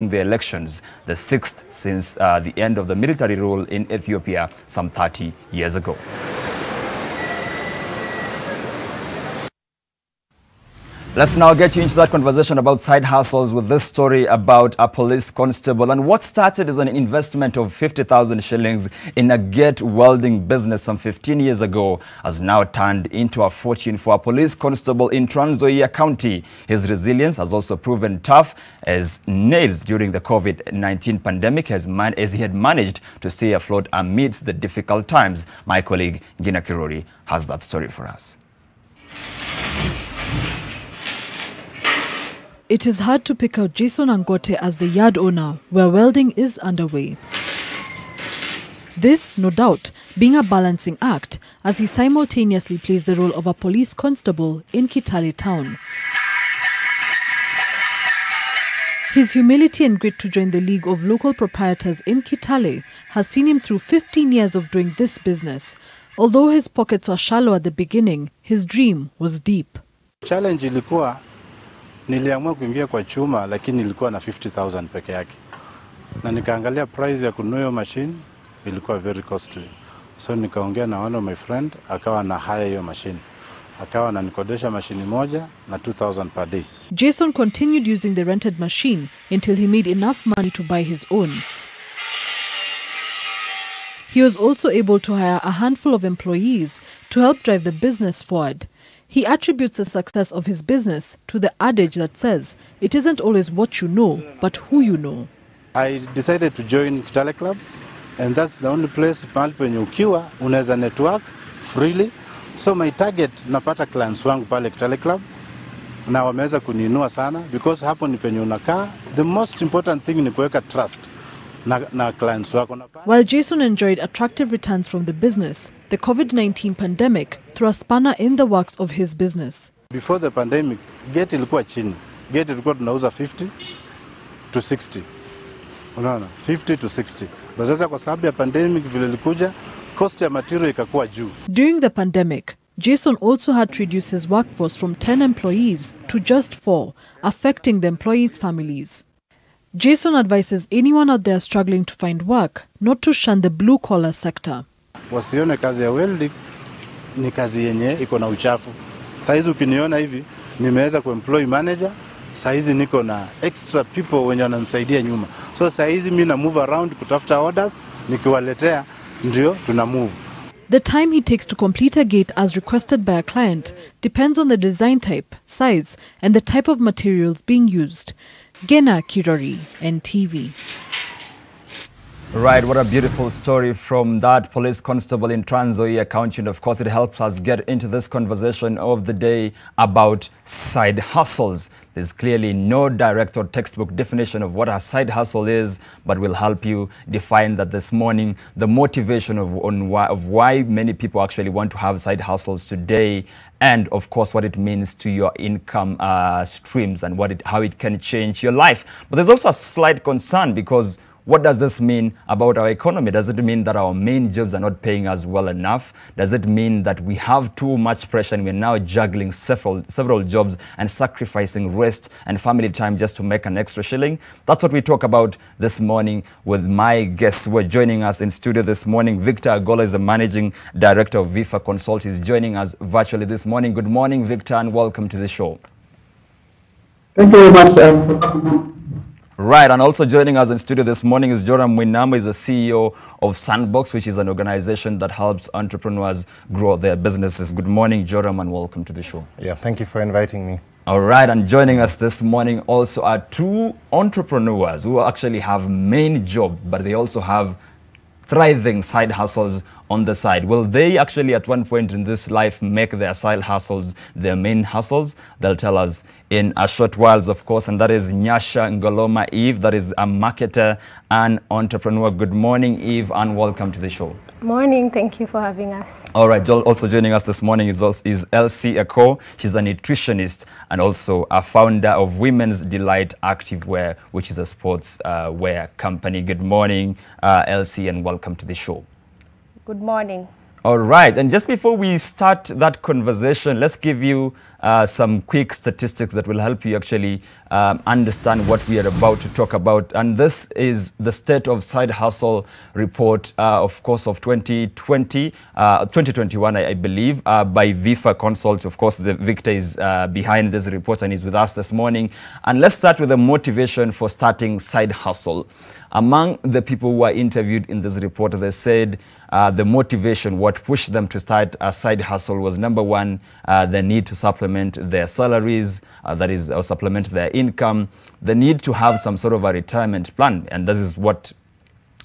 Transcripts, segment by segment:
the elections, the sixth since the end of the military rule in Ethiopia some 30 years ago. Let's now get you into that conversation about side hustles with this story about a police constable. And what started as an investment of 50,000 shillings in a gate welding business some 15 years ago has now turned into a fortune for a police constable in Trans Nzoia County. His resilience has also proven tough as nails during the COVID-19 pandemic as he had managed to stay afloat amidst the difficult times. My colleague Gina Kirori has that story for us. It is hard to pick out Jason Angote as the yard owner, where welding is underway. This, no doubt, being a balancing act as he simultaneously plays the role of a police constable in Kitale town. His humility and grit to join the League of Local Proprietors in Kitale has seen him through 15 years of doing this business. Although his pockets were shallow at the beginning, his dream was deep. Challenge ilikuwa niliamua kuingia kwa chuma lakini ilikuwa na 50,000 peke yake. Na nikaangalia price ya kununua machine ilikuwa very costly. So nikaongea na one of my friend akawa na hire hiyo machine. Akawa ananikodesha machine moja na 2,000 per day. Jason continued using the rented machine until he made enough money to buy his own. He was also able to hire a handful of employees to help drive the business forward. He attributes the success of his business to the adage that says, it isn't always what you know, but who you know. I decided to join Kitale Club, and that's the only place mahali penye ukiwa unaweza network freely. So my target, napata clients wangu pale Kitale Club, na wameweza kuninua sana, because hapo ni penye unakaa. The most important thing ni kuweka trust na clients wako. While Jason enjoyed attractive returns from the business, the COVID-19 pandemic threw a spanner in the works of his business. Before the pandemic, gate ilikuwa chini. Gate ilikuwa tunauza 50 to 60. Unaona, 50 to 60. But sasa kwa sababu ya pandemic vile ilikuja, cost ya material ikakuwa juu. During the pandemic, Jason also had to reduce his workforce from 10 employees to just 4, affecting the employees' families. Jason advises anyone out there struggling to find work not to shun the blue-collar sector. Wasione kazi ya welding ni kazi yenye iko na uchafu. Saizi ukiniona hivi, nimeweza kuemploy manager, saizi niko na extra people wenye wananisaidia nyuma. So saizi mimi na move around kutafuta orders, nikiwaletea ndio tuna move. The time he takes to complete a gate as requested by a client depends on the design type, size, and the type of materials being used. Gina Kirori, NTV. Right, what a beautiful story from that police constable in Trans Nzoia County. And of course, it helps us get into this conversation of the day about side hustles. There's clearly no direct or textbook definition of what a side hustle is, but we'll help you define that this morning, the motivation of why many people actually want to have side hustles today, and of course what it means to your income streams and how it can change your life. But there's also a slight concern, because what does this mean about our economy? Does it mean that our main jobs are not paying us well enough? Does it mean that we have too much pressure and we're now juggling several jobs and sacrificing rest and family time just to make an extra shilling? That's what we talk about this morning with my guests who are joining us in studio this morning. Victor Agola is the Managing Director of Vifa Consult. He's joining us virtually this morning. Good morning, Victor, and welcome to the show. Thank you very much for coming. Right, and also joining us in studio this morning is Joram Mwinama. He's the CEO of Sandbox, which is an organization that helps entrepreneurs grow their businesses. Good morning, Joram, and welcome to the show. Yeah, thank you for inviting me. All right, and joining us this morning also are two entrepreneurs who actually have main job, but they also have thriving side hustles on the side. Will they actually at one point in this life make their side hustles their main hustles? They'll tell us in a short while, of course, and that is Nyasha Ngoloma Eve, that is a marketer and entrepreneur. Good morning, Eve, and welcome to the show. Morning, thank you for having us. All right, also joining us this morning is Elsie Eko. She's a nutritionist and also a founder of Women's Delight Activewear, which is a sports wear company. Good morning, Elsie, and welcome to the show. Good morning. All right, and just before we start that conversation, let's give you some quick statistics that will help you actually understand what we are about to talk about. And this is the State of Side Hustle report, of course, of 2021, I believe, by VIFA Consult. Of course, the Victor is behind this report and is with us this morning. And let's start with the motivation for starting side hustle. Among the people who were interviewed in this report, they said the motivation, what pushed them to start a side hustle was, number one, the need to supplement their salaries, that is, or supplement their income, the need to have some sort of a retirement plan. And this is what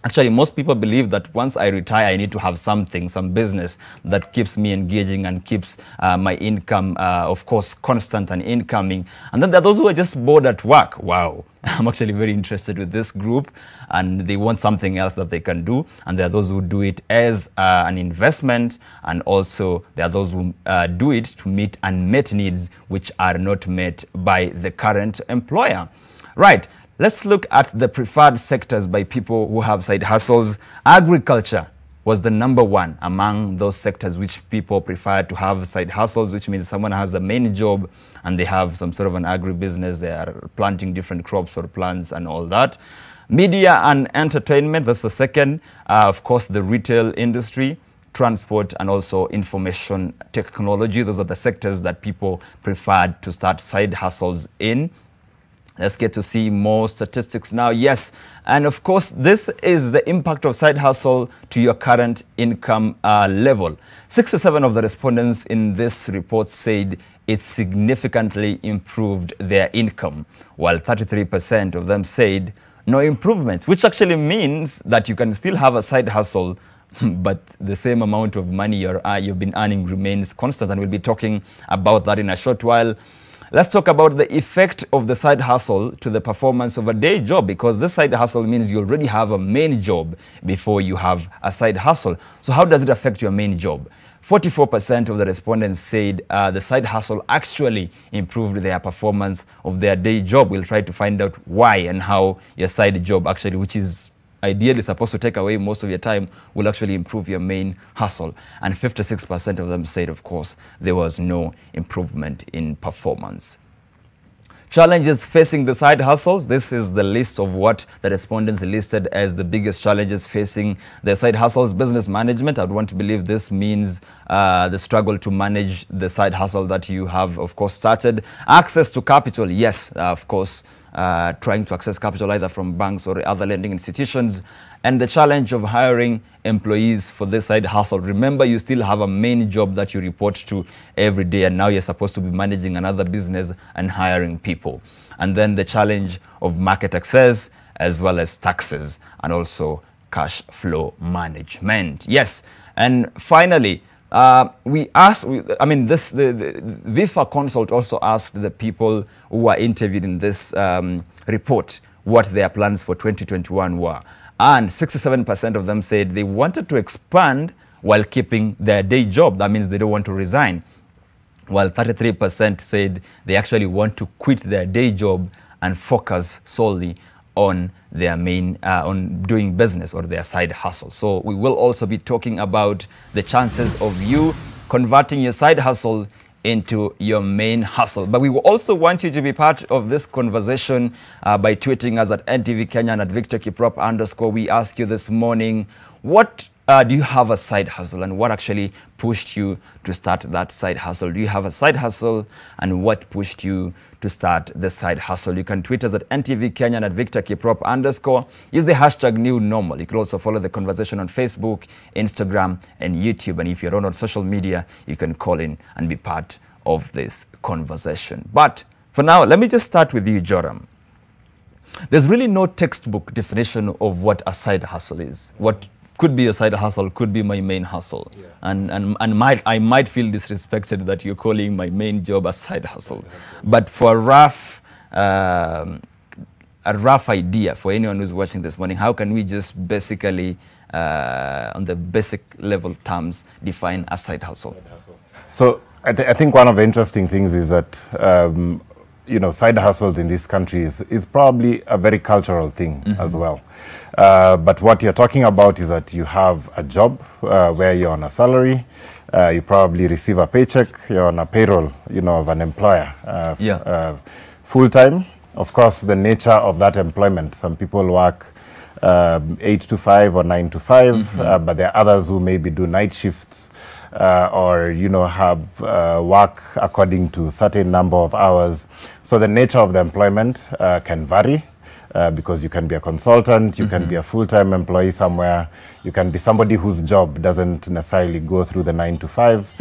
actually most people believe, that once I retire, I need to have something, some business that keeps me engaging and keeps my income, of course, constant and incoming. And then there are those who are just bored at work. Wow. I'm actually very interested with this group, and they want something else that they can do. And there are those who do it as an investment, and also there are those who do it to meet unmet needs which are not met by the current employer. Right. Let's look at the preferred sectors by people who have side hustles. Agriculture was the number one among those sectors which people prefer to have side hustles, which means someone has a main job and they have some sort of an agribusiness. They are planting different crops or plants and all that. Media and entertainment, that's the second. Of course, the retail industry, transport, and also information technology. Those are the sectors that people preferred to start side hustles in. Let's get to see more statistics now. Yes, and of course, this is the impact of side hustle to your current income level. 67% of the respondents in this report said it significantly improved their income, while 33% of them said no improvement, which actually means that you can still have a side hustle, but the same amount of money you've been earning remains constant, and we'll be talking about that in a short while. Let's talk about the effect of the side hustle to the performance of a day job, because this side hustle means you already have a main job before you have a side hustle. So how does it affect your main job? 44% of the respondents said the side hustle actually improved their performance of their day job. We'll try to find out why and how your side job actually, which is ideally supposed to take away most of your time, will actually improve your main hustle. And 56% of them said, of course, there was no improvement in performance. Challenges facing the side hustles. This is the list of what the respondents listed as the biggest challenges facing the side hustles. Business management, I'd want to believe this means the struggle to manage the side hustle that you have, of course, started. Access to capital, yes, of course, trying to access capital either from banks or other lending institutions, and the challenge of hiring employees for this side hustle. Remember, you still have a main job that you report to every day, and now you're supposed to be managing another business and hiring people. And then the challenge of market access, as well as taxes, and also cash flow management. Yes, and finally, the VIFA Consult also asked the people who were interviewed in this report what their plans for 2021 were. And 67% of them said they wanted to expand while keeping their day job. That means they don't want to resign. While 33% said they actually want to quit their day job and focus solely on their main, on doing business or their side hustle. So we will also be talking about the chances of you converting your side hustle into your main hustle. But we will also want you to be part of this conversation by tweeting us at NTV Kenya and at Victor Kiprop _. We ask you this morning, what do you have a side hustle, and what actually pushed you to start that side hustle? Do you have a side hustle, and what pushed you to start the side hustle? You can tweet us at NTV Kenya and at Victor Kiprop _. Use the hashtag #NewNormal. You can also follow the conversation on Facebook, Instagram, and YouTube. And if you're on social media, you can call in and be part of this conversation. But for now, let me just start with you, Joram. There's really no textbook definition of what a side hustle is. What could be a side hustle could be my main hustle. Yeah. And I might feel disrespected that you're calling my main job a side hustle. But for a rough idea for anyone who's watching this morning, how can we just basically, on the basic level terms, define a side hustle? So I think one of the interesting things is that side hustles in this country is probably a very cultural thing as well. But what you're talking about is that you have a job where you're on a salary, you probably receive a paycheck, you're on a payroll, of an employer, full-time. Of course, the nature of that employment, some people work 8 to 5 or 9 to 5, but there are others who maybe do night shifts, or have work according to certain number of hours. So the nature of the employment can vary, because you can be a consultant, you can be a full-time employee somewhere, you can be somebody whose job doesn't necessarily go through the 9 to 5.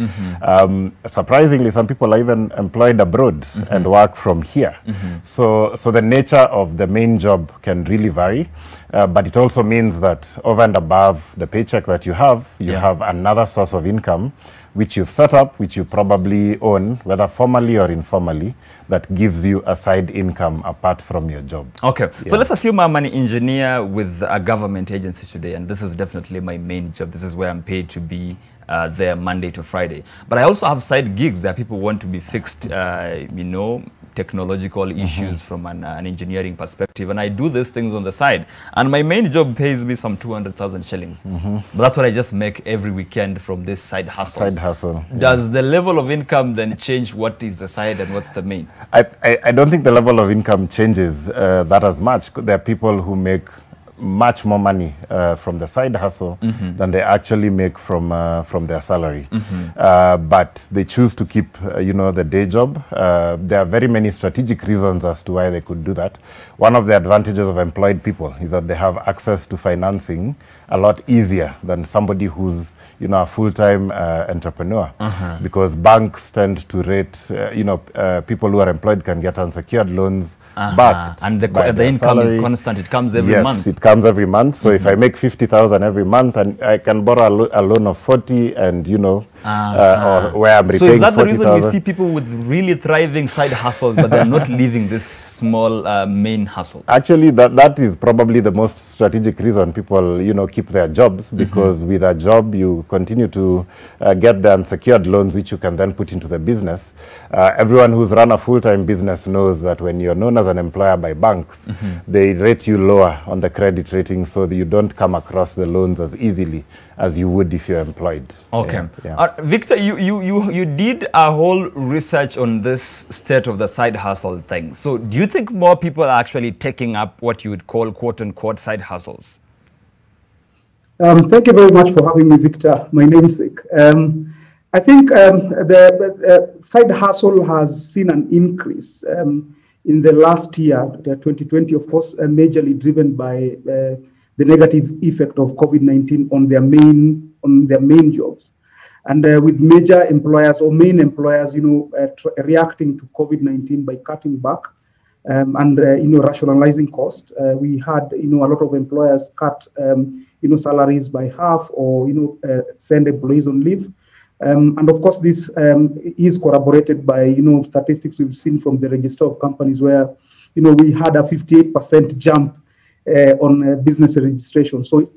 Surprisingly, some people are even employed abroad and work from here. So the nature of the main job can really vary, but it also means that over and above the paycheck that you have another source of income which you've set up, which you probably own, whether formally or informally, that gives you a side income apart from your job. Okay, so let's assume I'm an engineer with a government agency today, and this is definitely my main job. This is where I'm paid to be there Monday to Friday. But I also have side gigs that people want to be fixed, technological issues from an engineering perspective, and I do these things on the side, and my main job pays me some 200,000 shillings, but that's what I just make every weekend from this side hustle. Does the level of income then change what is the side and what's the main? I don't think the level of income changes that as much. There are people who make much more money from the side hustle than they actually make from their salary. But they choose to keep, the day job. There are very many strategic reasons as to why they could do that. One of the advantages of employed people is that they have access to financing a lot easier than somebody who's, a full-time entrepreneur. Because banks tend to rate, people who are employed can get unsecured loans backed. And the income is constant. It comes every month. Yes, it comes every month. So if I make 50,000 every month, and I can borrow a loan of 40, and or where I'm repaying 40,000. So is that the reason we see people with really thriving side hustles, but they're not leaving this small main hustle? Actually, that is probably the most strategic reason people, keep their jobs, because with a job, you continue to get the unsecured loans, which you can then put into the business. Everyone who's run a full-time business knows that when you're known as an employer by banks, they rate you lower on the credit rating, so that you don't come across the loans as easily as you would if you're employed. Okay. Victor, you did a whole research on this state of the side hustle thing. So do you think more people are actually taking up what you would call quote-unquote side hustles? Thank you very much for having me, Victor, my namesake. I think the side hustle has seen an increase in the last year, the 2020, of course, majorly driven by the negative effect of COVID-19 on their main jobs, and with major employers or main employers, reacting to COVID-19 by cutting back and rationalizing cost. We had a lot of employers cut salaries by half, or send employees on leave. And of course, this is corroborated by statistics we've seen from the Register of Companies, where we had a 58% jump on business registration. So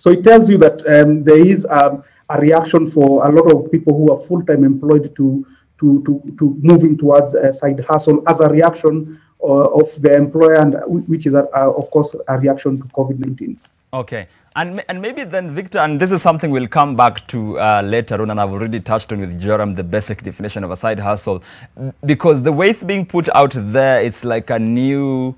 it tells you that there is a reaction for a lot of people who are full-time employed to moving towards a side hustle as a reaction of the employer, and which is of course a reaction to COVID-19. Okay. And maybe then, Victor, and this is something we'll come back to later on, and I've already touched on with Joram the basic definition of a side hustle, because the way it's being put out there, it's like a new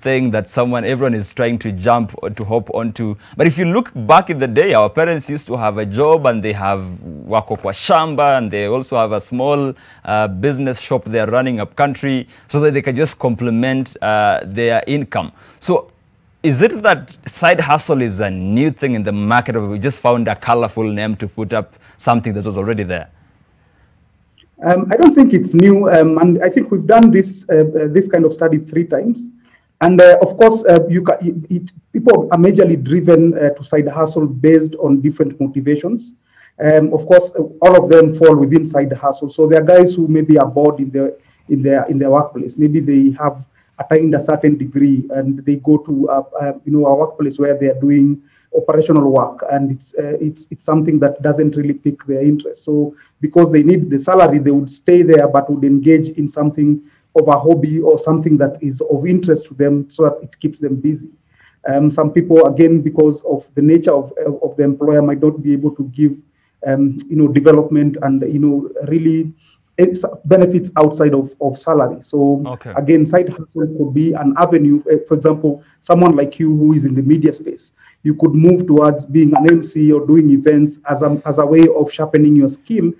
thing that everyone is trying to hop onto. But if you look back in the day, our parents used to have a job, and they have wako kwa shamba, and they also have a small business shop they're running up country, so that they can just complement their income. So is it that side hustle is a new thing in the market, or we just found a colorful name to put up something that was already there? I don't think it's new, and I think we've done this kind of study 3 times. And of course, people are majorly driven to side hustle based on different motivations. Of course, all of them fall within side hustle. So there are guys who maybe are bored in their workplace. Maybe they have attained a certain degree, and they go to a workplace where they are doing operational work, and it's something that doesn't really pique their interest. So because they need the salary, they would stay there, but would engage in something of a hobby or something that is of interest to them, so that it keeps them busy. Some people, again, because of the nature of the employer, might not be able to give, development and, really benefits outside of salary. So again, side hustle could be an avenue. For example, someone like you who is in the media space, you could move towards being an MC or doing events as a way of sharpening your skill,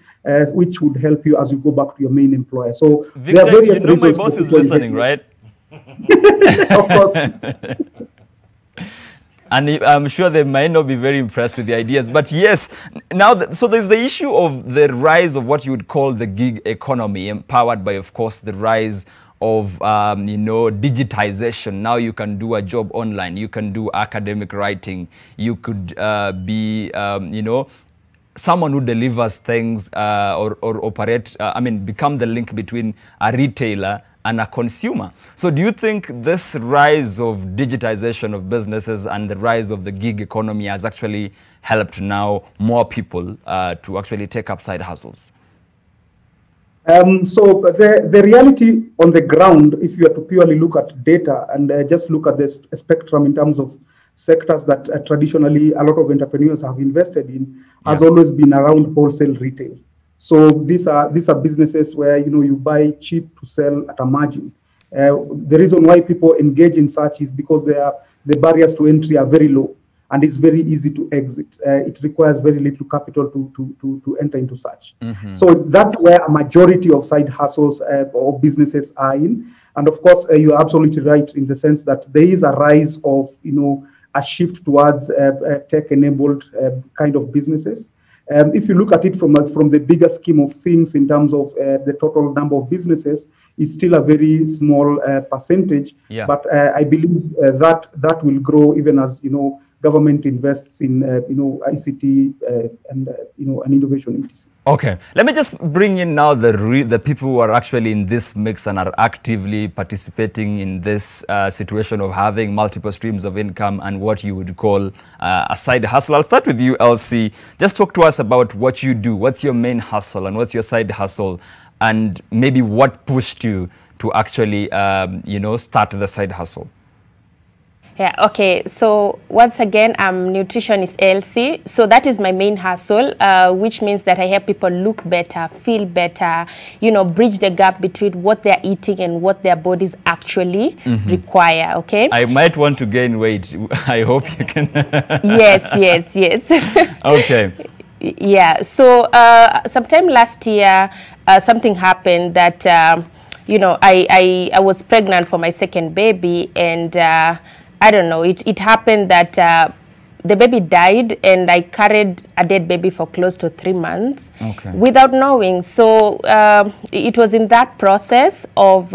which would help you as you go back to your main employer. So Victor, there are various you know my boss is listening, right? Of course. And I'm sure they might not be very impressed with the ideas. But yes, now, so there's the issue of the rise of what you would call the gig economy, empowered by, of course, the rise of, digitization. Now you can do a job online. You can do academic writing. You could be, someone who delivers things or operate, become the link between a retailer and a consumer. So do you think this rise of digitization of businesses and the rise of the gig economy has actually helped now more people to actually take up side hustles? So the reality on the ground, if you are to purely look at data and just look at the spectrum in terms of sectors that traditionally a lot of entrepreneurs have invested in, has always been around wholesale retail. So these are businesses where you buy cheap to sell at a margin. The reason why people engage in such is because the barriers to entry are very low, and it's very easy to exit. It requires very little capital to enter into such. So that's where a majority of side hustles or businesses are in. And of course, you're absolutely right in the sense that there is a rise of a shift towards tech-enabled kind of businesses. If you look at it from the bigger scheme of things in terms of the total number of businesses, it's still a very small percentage. But I believe that will grow even as government invests in ICT and innovation, etc. Okay, let me just bring in now the people who are actually in this mix and are actively participating in this situation of having multiple streams of income and what you would call a side hustle. I'll start with you, Elsie. Just talk to us about what you do. What's your main hustle and what's your side hustle, and maybe what pushed you to actually start the side hustle? Yeah, okay. So once again, I'm nutritionist Elsie. So that is my main hustle, which means that I help people look better, feel better, bridge the gap between what they're eating and what their bodies actually require, okay? I might want to gain weight. I hope you can. Yes. Okay. Yeah, so sometime last year, something happened that, I was pregnant for my second baby, and I don't know, it happened that the baby died, and I carried a dead baby for close to 3 months without knowing. So it was in that process of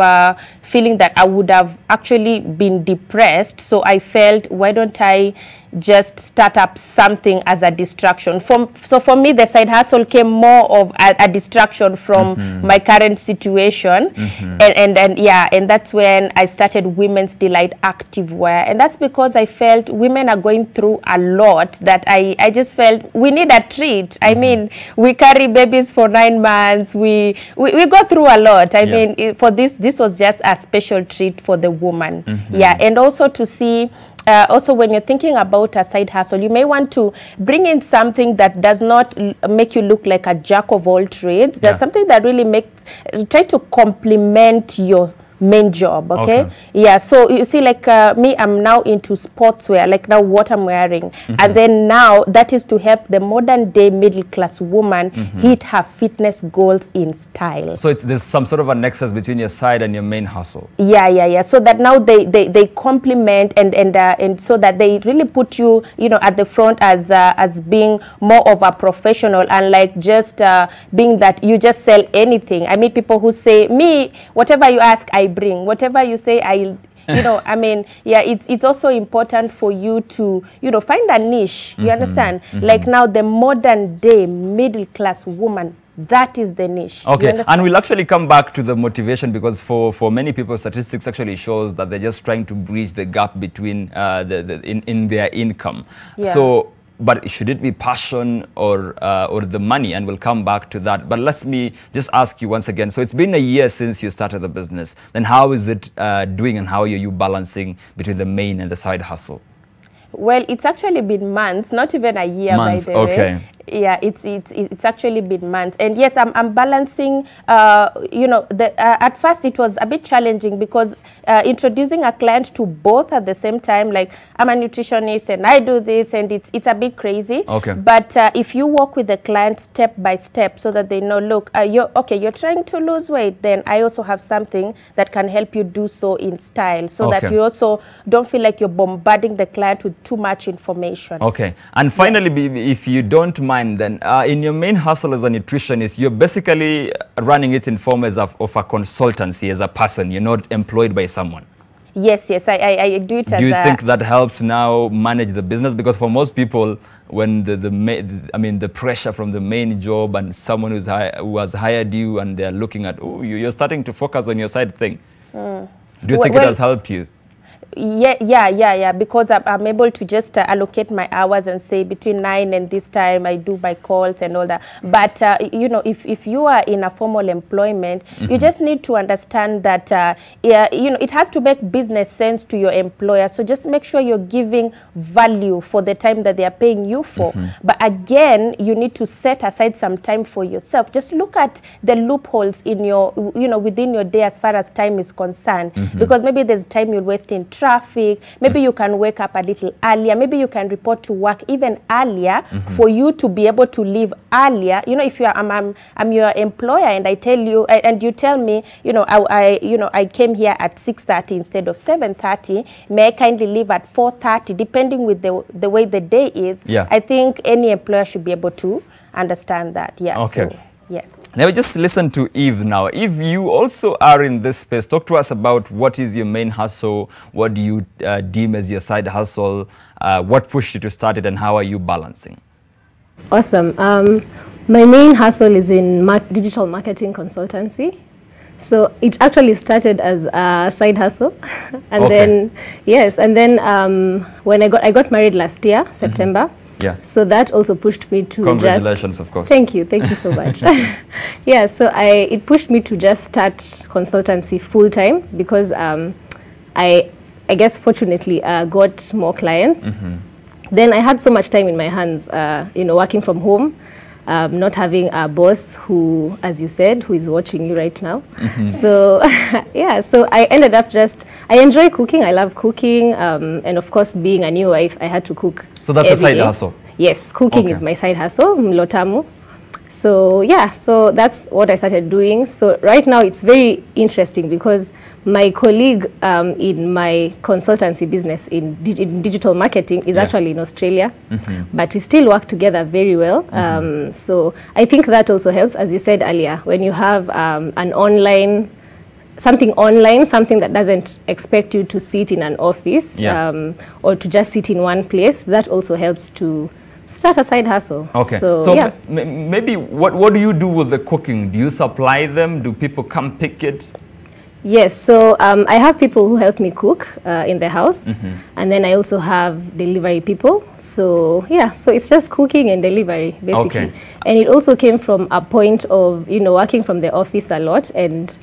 feeling that I would have actually been depressed. So I felt, why don't I just start up something as a distraction? So for me, the side hustle came more of a distraction from my current situation. And that's when I started Women's Delight Activewear. And that's because I felt women are going through a lot, that I just felt we need a treat. I mean, we carry babies for 9 months. We go through a lot. I mean, for this was just a special treat for the woman. And also to see, also when you're thinking about a side hustle, you may want to bring in something that does not make you look like a jack of all trades. There's something that really try to complement your main job, okay? Yeah, so you see, like me, I'm now into sportswear, like now what I'm wearing. And then now that is to help the modern day middle class woman hit her fitness goals in style. So there's some sort of a nexus between your side and your main hustle. Yeah. So that now they complement and so that they really put you, at the front as being more of a professional, and like just being that you just sell anything. I meet people who say, me, whatever you ask, I bring. Whatever you say, I mean, it's also important for you to, find a niche. You understand? Like now, the modern day middle class woman, that is the niche. Okay, and we'll actually come back to the motivation, because for many people, statistics actually shows that they're just trying to bridge the gap between in their income. So but should it be passion or the money? And we'll come back to that. But let me just ask you once again. So it's been a year since you started the business. Then how is it doing, and how are you balancing between the main and the side hustle? Well, it's actually been months, not even a year, months, by the way. Yeah, it's actually been months, and yes, I'm balancing. You know, at first it was a bit challenging because introducing a client to both at the same time, like I'm a nutritionist and I do this, and it's a bit crazy. Okay. But if you work with the client step by step, so that they know, look, you're trying to lose weight, then I also have something that can help you do so in style, so that you also don't feel like you're bombarding the client with too much information. Okay. And finally, if you don't mind, then in your main hustle as a nutritionist, you're basically running it in form of a consultancy as a person. You're not employed by someone. Yes, I do it as Do you think that helps now manage the business? Because for most people, when the pressure from the main job and someone who has hired you, and they're looking at, oh, you're starting to focus on your side thing. Do you think it has helped you? Yeah, because I'm able to just allocate my hours and say between 9 and this time I do my calls and all that. But you know, if you are in a formal employment, you just need to understand that you know, it has to make business sense to your employer. So just make sure you're giving value for the time that they are paying you for. But again, you need to set aside some time for yourself. Just look at the loopholes in your, you know, within your day as far as time is concerned, because maybe there's time you'll waste in traffic, maybe you can wake up a little earlier, maybe you can report to work even earlier for you to be able to leave earlier. You know, if I'm your employer and I tell you, and you tell me, you know, I came here at 6:30 instead of 7:30, may I kindly leave at 4:30, depending with the way the day is. I think any employer should be able to understand that. Okay. So, yes. Now we just listen to Eve now. Eve, you also are in this space. Talk to us about what is your main hustle, what do you deem as your side hustle, what pushed you to start it, and how are you balancing? Awesome. My main hustle is in digital marketing consultancy. So it actually started as a side hustle, and then when I got married last year, September. So that also pushed me to Congratulations, of course. Thank you so much. So it pushed me to just start consultancy full time, because I guess fortunately got more clients. Then I had so much time in my hands, you know, working from home, not having a boss who, as you said, who is watching you right now. So so I ended up I enjoy cooking. I love cooking, and of course, being a new wife, I had to cook. So that's a side hustle? Yes, cooking is my side hustle, mlotamu. So so that's what I started doing. So right now it's very interesting, because my colleague in my consultancy business in digital marketing is actually in Australia, but we still work together very well. So I think that also helps, as you said earlier, when you have something that doesn't expect you to sit in an office or to just sit in one place. That also helps to start a side hustle. Okay. So maybe what do you do with the cooking? Do you supply them? Do people come pick it? Yes, so I have people who help me cook in the house, and then I also have delivery people. So so it's just cooking and delivery, basically. And it also came from a point of, you know, working from the office a lot, and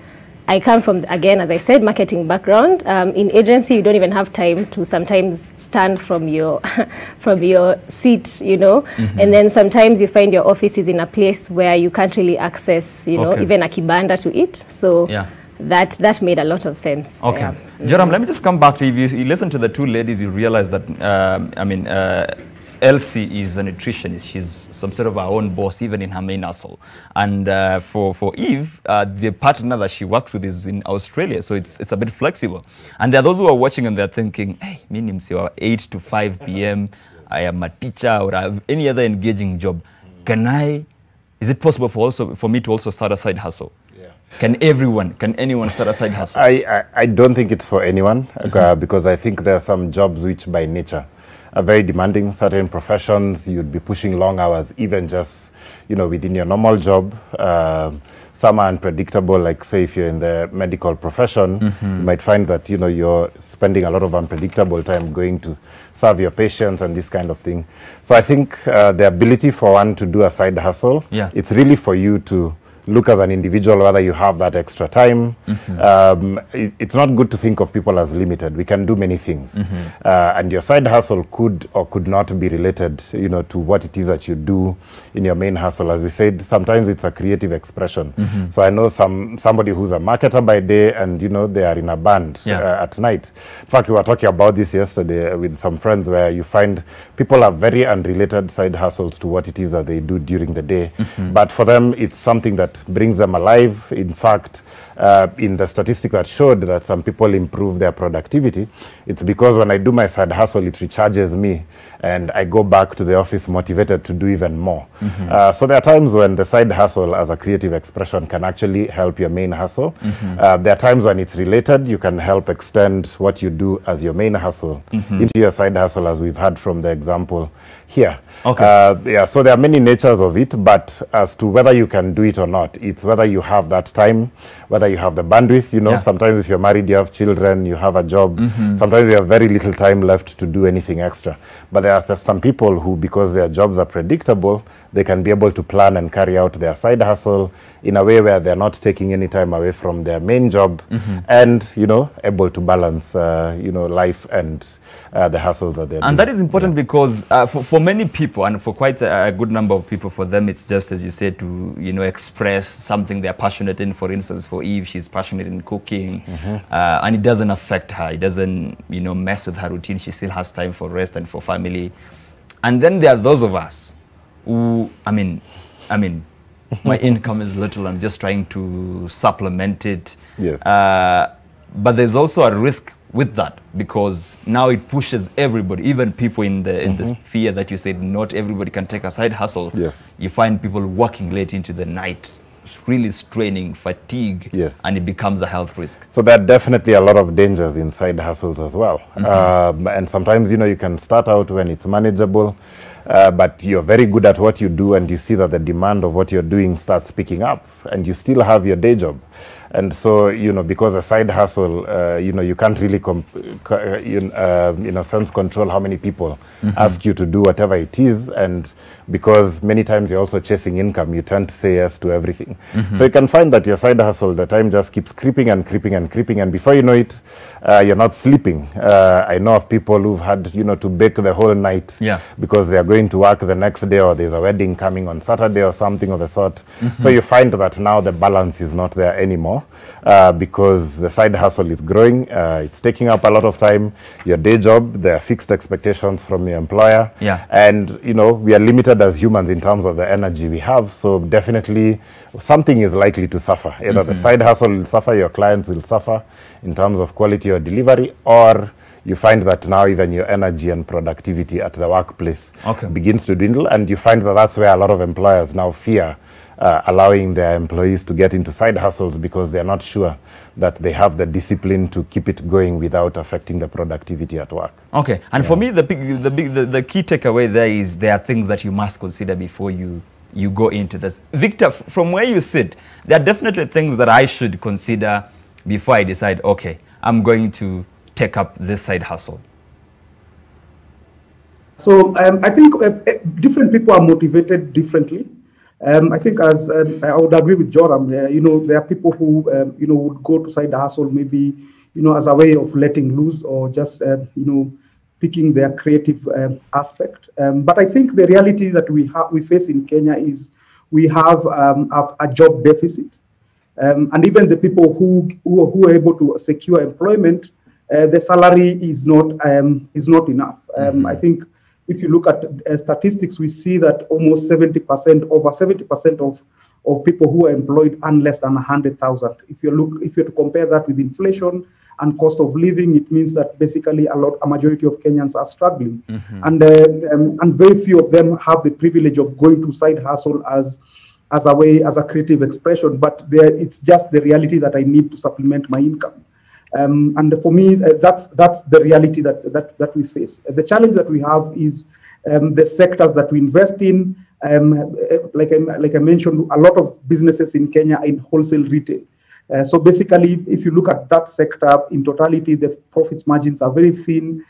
I come from, again, as I said, marketing background. In agency, you don't even have time to sometimes stand from your seat, you know. And then sometimes you find your office is in a place where you can't really access, you know, even a kibanda to eat. So that made a lot of sense. Okay. Joram, let me just come back to you. You listen to the two ladies, you realize that, Elsie is a nutritionist. She's some sort of her own boss, even in her main hustle. And for Eve, the partner that she works with is in Australia, so it's a bit flexible. And there are those who are watching and they're thinking, hey, meaning 8 to 5 p.m., I am a teacher or I have any other engaging job. Is it possible for me to also start a side hustle? Can anyone start a side hustle? I don't think it's for anyone, because I think there are some jobs which by nature are very demanding. Certain professions, you'd be pushing long hours, even just, you know, within your normal job. some are unpredictable, like say if you're in the medical profession, you might find that, you know, you're spending a lot of unpredictable time going to serve your patients and this kind of thing. So I think the ability for one to do a side hustle, it's really for you to look as an individual whether you have that extra time. It's not good to think of people as limited. We can do many things. And your side hustle could or could not be related, you know, to what it is that you do in your main hustle. As we said, sometimes it's a creative expression. So I know somebody who's a marketer by day and, you know, they are in a band at night. In fact, we were talking about this yesterday with some friends, where you find people have very unrelated side hustles to what it is that they do during the day. But for them, it's something that brings them alive. In fact, in the statistic that showed that some people improve their productivity, it's because when I do my side hustle, it recharges me and I go back to the office motivated to do even more. So there are times when the side hustle as a creative expression can actually help your main hustle. There are times when it's related. You can help extend what you do as your main hustle into your side hustle, as we've had from the example here. Yeah, so there are many natures of it, but as to whether you can do it or not, it's whether you have that time, whether you have the bandwidth. You know, sometimes if you're married, you have children, you have a job, sometimes you have very little time left to do anything extra. But there are some people who, because their jobs are predictable, they can be able to plan and carry out their side hustle in a way where they're not taking any time away from their main job, and, you know, able to balance, you know, life and the hustles that they're doing. And that is important because for many people, and for quite a good number of people, for them it's just, as you said, to, you know, express something they're passionate in. For instance, for Eve, she's passionate in cooking, and it doesn't affect her. It doesn't, you know, mess with her routine. She still has time for rest and for family. And then there are those of us who, I mean, my income is little. I'm just trying to supplement it. Yes. But there's also a risk with that, because now it pushes everybody, even people in the sphere that you said not everybody can take a side hustle. Yes. You find people working late into the night, really straining, fatigue, and it becomes a health risk. So there are definitely a lot of dangers in side hustles as well. And sometimes, you know, you can start out when it's manageable, but you're very good at what you do and you see that the demand of what you're doing starts picking up and you still have your day job. And so, you know, because a side hustle, you know, you can't really, in a sense, control how many people ask you to do whatever it is. And because many times you're also chasing income, you tend to say yes to everything. So you can find that your side hustle, the time just keeps creeping and creeping and creeping. And before you know it, you're not sleeping. I know of people who've had, you know, to bake the whole night because they're going to work the next day, or there's a wedding coming on Saturday or something of the sort. So you find that now the balance is not there anymore. Because the side hustle is growing, it's taking up a lot of time. Your day job, there are fixed expectations from your employer, and, you know, we are limited as humans in terms of the energy we have. So definitely something is likely to suffer. Either the side hustle will suffer, your clients will suffer in terms of quality or delivery, or you find that now even your energy and productivity at the workplace begins to dwindle, and you find that that's where a lot of employers now fear allowing their employees to get into side hustles, because they're not sure that they have the discipline to keep it going without affecting the productivity at work. Okay, and for me, the key takeaway there is there are things that you must consider before you go into this. Victor, from where you sit, there are definitely things that I should consider before I decide, okay, I'm going to take up this side hustle. So I think different people are motivated differently. I think, as I would agree with Joram, you know, there are people who, you know, would go to side hustle maybe, you know, as a way of letting loose, or just, you know, picking their creative aspect. But I think the reality that we face in Kenya is we have a job deficit. And even the people who are able to secure employment, the salary is not enough. I think if you look at statistics, we see that almost over 70% of people who are employed earn less than 100,000. If you to compare that with inflation and cost of living, it means that basically a majority of Kenyans are struggling, and very few of them have the privilege of going to side hustle as a creative expression. But it's just the reality that I need to supplement my income. And for me, that's the reality that we face. The challenge that we have is the sectors that we invest in like I mentioned, a lot of businesses in Kenya are in wholesale retail. So basically, if you look at that sector in totality, the profits margins are very thin.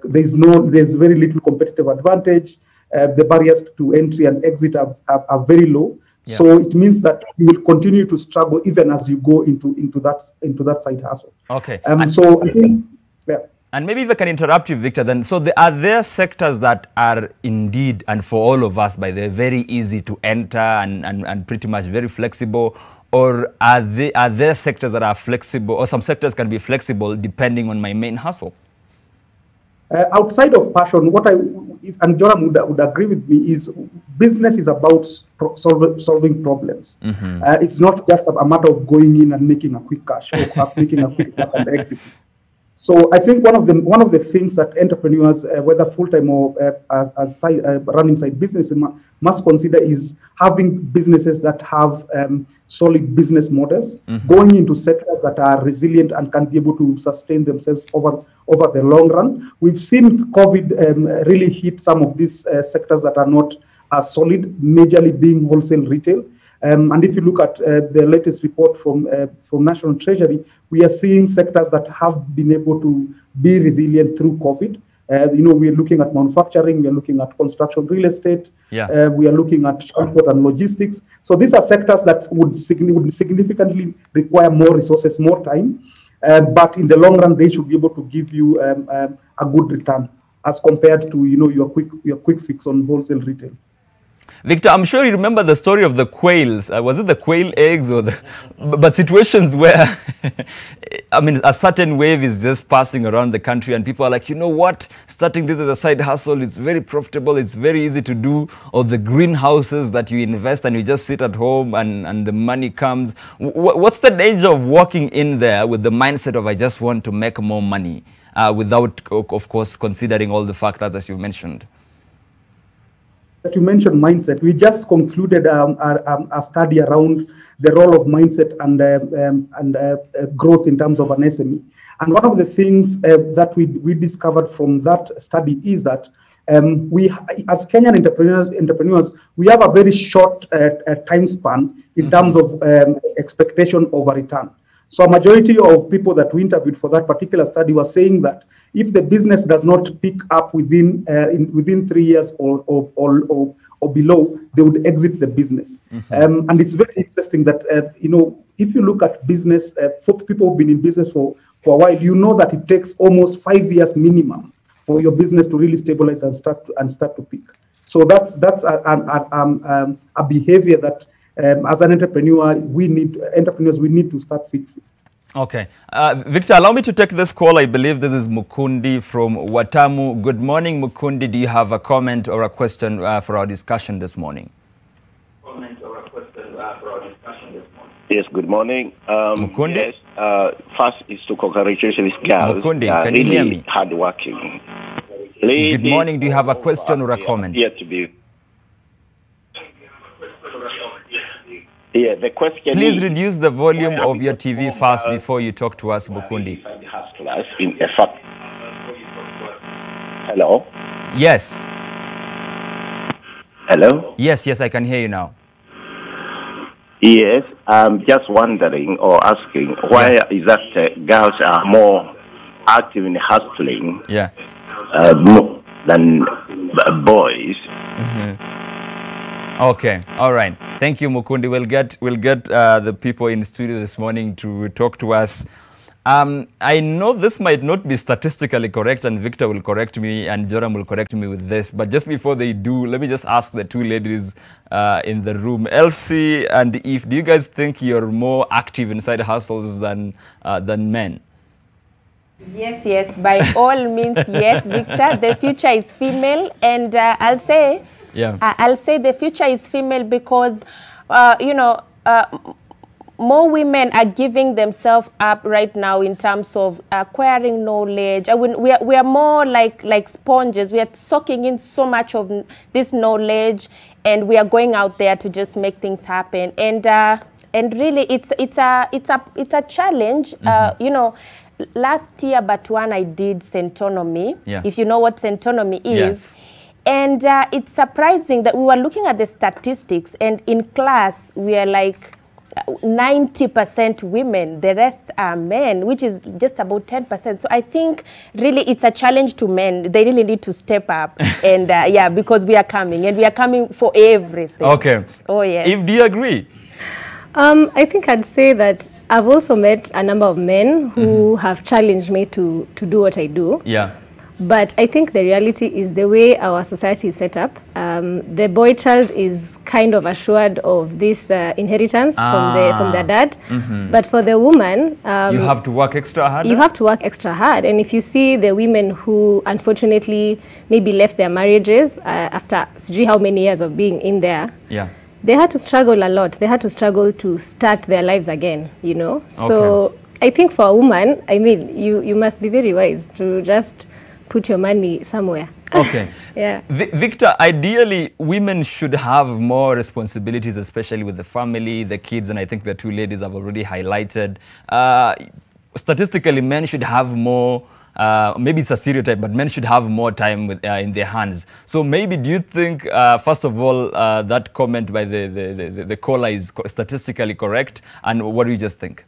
There's very little competitive advantage. The barriers to entry and exit are very low. Yeah. So it means that you will continue to struggle even as you go into that side hustle. Okay. So I think, yeah. And maybe if I can interrupt you, Victor, then, so are there sectors that are indeed, and for all of us, by the way, very easy to enter and pretty much very flexible, or are there sectors that are flexible, or some sectors can be flexible depending on my main hustle? Outside of passion, and Joram would agree with me, is business is about solving problems. Mm-hmm. It's not just a matter of going in and making a quick cash or making a quick buck and exit. So I think one of the things that entrepreneurs, whether full-time or running side business, must consider is having businesses that have solid business models, mm-hmm. going into sectors that are resilient and can be able to sustain themselves over the long run. We've seen COVID really hit some of these sectors that are not as solid, majorly being wholesale retail. And if you look at the latest report from National Treasury, we are seeing sectors that have been able to be resilient through COVID. We're looking at manufacturing, we're looking at construction, real estate, yeah. We are looking at transport and logistics. So these are sectors that would significantly require more resources, more time. But in the long run, they should be able to give you a good return as compared to your quick fix on wholesale retail. Victor, I'm sure you remember the story of the quails. Was it the quail eggs or but situations where, I mean, a certain wave is just passing around the country and people are like, you know what, starting this as a side hustle, it's very profitable, it's very easy to do, or the greenhouses that you invest and you just sit at home and the money comes. What's the danger of walking in there with the mindset of I just want to make more money without, of course, considering all the factors as you mentioned? That you mentioned mindset. We just concluded a study around the role of mindset and growth in terms of an SME. And one of the things that we discovered from that study is that we, as Kenyan entrepreneurs, we have a very short time span in terms of expectation of a return. So a majority of people that we interviewed for that particular study were saying that if the business does not pick up within 3 years or below, they would exit the business. Mm-hmm. And it's very interesting that if you look at business, for people who've been in business for a while, you know that it takes almost 5 years minimum for your business to really stabilize and start to peak. So that's a behavior that as an entrepreneur we need to start fixing. Okay. Victor, allow me to take this call. I believe this is Mukundi from Watamu. Good morning, Mukundi. Do you have a comment or a question for our discussion this morning? Yes, good morning. Mukundi? Yes, first is to congratulate these girls. Mukundi, can you hear me? Hardworking. Good morning. Do you have a question or a comment? Yet to be. Yeah, the question Please reduce the volume of your TV fast before you talk to us, Mukundi. In effect. Hello? Yes. Hello? Yes, I can hear you now. Yes, I'm just wondering or asking why is that girls are more active in hustling than boys. Mm-hmm. Okay, all right. Thank you, Mukundi. We'll get the people in the studio this morning to talk to us. I know this might not be statistically correct, and Victor will correct me, and Joram will correct me with this. But just before they do, let me just ask the two ladies in the room, Elsie and Eve. Do you guys think you're more active in side hustles than men? Yes. By all means, yes, Victor. The future is female, and I'll say the future is female because, more women are giving themselves up right now in terms of acquiring knowledge. We are more like sponges. We are soaking in so much of this knowledge, and we are going out there to just make things happen. And really, it's a challenge. Mm-hmm. Last year, Batuan, I did centonomy. Yeah. If you know what centonomy is. Yes. And it's surprising that we were looking at the statistics, and in class we are like 90% women, the rest are men, which is just about 10%. So I think really it's a challenge to men. They really need to step up. And yeah, because we are coming, and we are coming for everything. Okay. Oh, yes. Do you agree? I think I'd say that I've also met a number of men who have challenged me to do what I do. Yeah. But I think the reality is the way our society is set up, the boy child is kind of assured of this inheritance from their dad. But for the woman, you have to work extra hard. You have to work extra hard. And if you see the women who unfortunately maybe left their marriages after how many years of being in there, yeah, they had to struggle a lot. They had to struggle to start their lives again, you know. Okay. So I think for a woman, I mean, you must be very wise to just put your money somewhere. Okay. Yeah. Victor, ideally, women should have more responsibilities, especially with the family, the kids, and I think the two ladies have already highlighted. Statistically, men should have more, maybe it's a stereotype, but men should have more time with, in their hands. So maybe do you think, first of all, that comment by the caller is statistically correct? And what do you just think?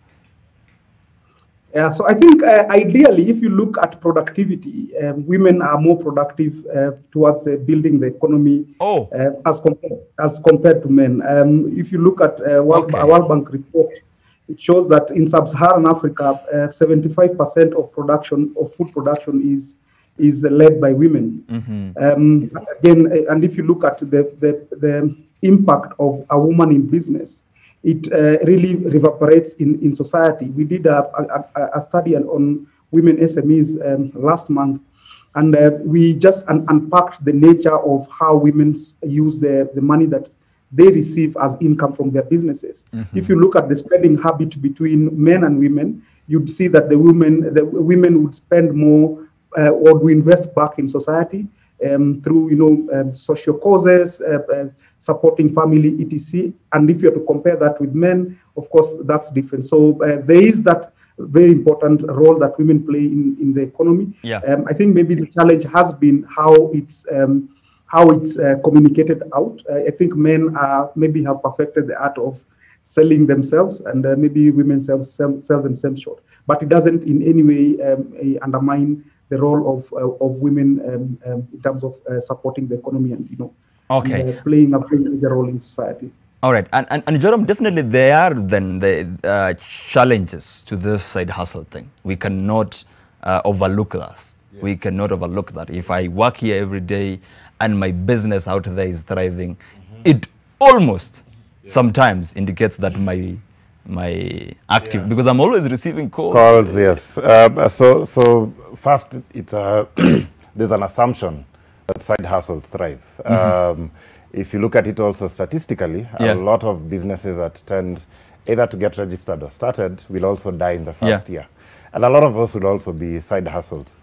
Yeah, so I think ideally, if you look at productivity, women are more productive towards building the economy as compared to men. If you look at a World Bank report, it shows that in sub-Saharan Africa, 75% of food production is led by women. Again, and if you look at the impact of a woman in business, it really reverberates in society. We did a study on women SMEs last month, and we just unpacked the nature of how women use the money that they receive as income from their businesses. If you look at the spending habit between men and women, you'd see that the women would spend more or do invest back in society through social causes, supporting family, etc. And if you have to compare that with men, of course, that's different. So there is that very important role that women play in the economy. Yeah. I think maybe the challenge has been how it's communicated out. I think men maybe have perfected the art of selling themselves, and maybe women sell themselves short. But it doesn't in any way undermine the role of women in terms of supporting the economy and playing a major role in society. All right, and Jerome, definitely there are then the challenges to this side hustle thing. We cannot overlook that. Yes. We cannot overlook that. If I work here every day and my business out there is thriving, it almost sometimes indicates that my active, because I'm always receiving calls. Calls, yes. So first, it's there's an assumption that side hustles thrive. If you look at it also statistically, a lot of businesses that tend either to get registered or started will also die in the first year. And a lot of us will also be side hustles.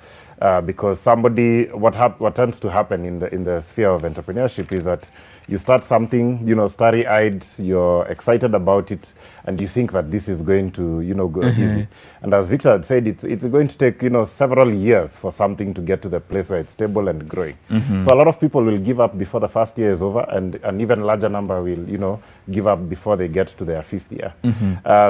Because what tends to happen in the sphere of entrepreneurship is that you start something, starry-eyed, you're excited about it, and you think that this is going to, go easy. And as Victor had said, it's going to take, several years for something to get to the place where it's stable and growing. So a lot of people will give up before the first year is over, and an even larger number will, give up before they get to their fifth year.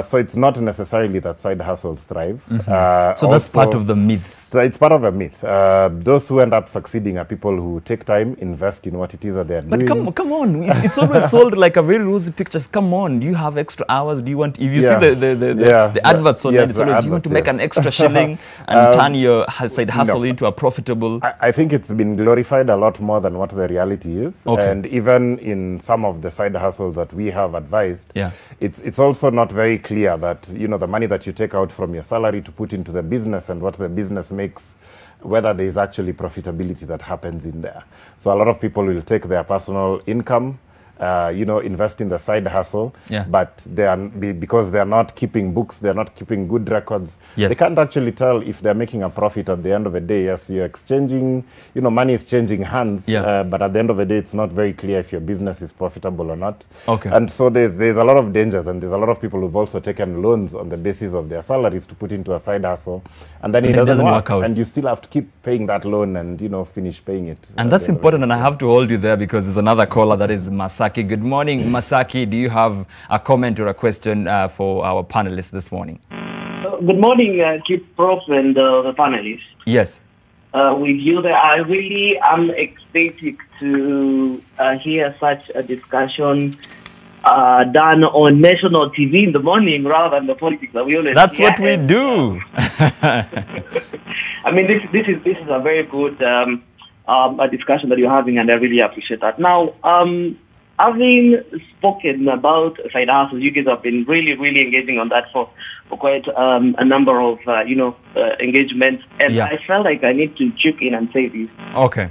So it's not necessarily that side hustles thrive. So that's part of the myths. It's part of a myth. Those who end up succeeding are people who take time, invest in what it is that they're doing. But come on, it's always sold like a very rosy pictures. Come on, do you have extra hours? Do you want, if you see the adverts on it's always, do you want to make an extra shilling and turn your side hustle into a profitable? I think it's been glorified a lot more than what the reality is. And even in some of the side hustles that we have advised, it's also not very clear that, the money that you take out from your salary to put into the business and what the business makes, whether there is actually profitability that happens in there. So a lot of people will take their personal income invest in the side hustle, Yeah. but because they're not keeping books, they're not keeping good records, Yes. they can't actually tell if they're making a profit at the end of the day. Yes, you're exchanging, money is changing hands, but at the end of the day, it's not very clear if your business is profitable or not. Okay. And so there's a lot of dangers, and there's a lot of people who've also taken loans on the basis of their salaries to put into a side hustle, and then it doesn't work out. And you still have to keep paying that loan and, finish paying it. And that's important, and I have to hold you there because there's another caller, that is Masaki. Good morning, Masaki. Do you have a comment or a question for our panelists this morning? Good morning, Chief Prof and the panelists. Yes. With you there, I really am ecstatic to hear such a discussion done on national TV in the morning rather than the politics that we always That's hear. what we do. I mean, this is a very good a discussion that you're having, and I really appreciate that. Now, having spoken about side hustles, you guys have been really, really engaging on that for quite a number of, engagements. And I felt like I need to chip in and say this. Okay.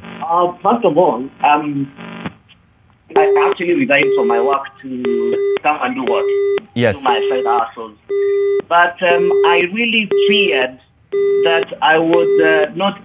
First of all, I actually resigned from my work to come and do what? Yes. Do my side hustles. But I really feared that I would not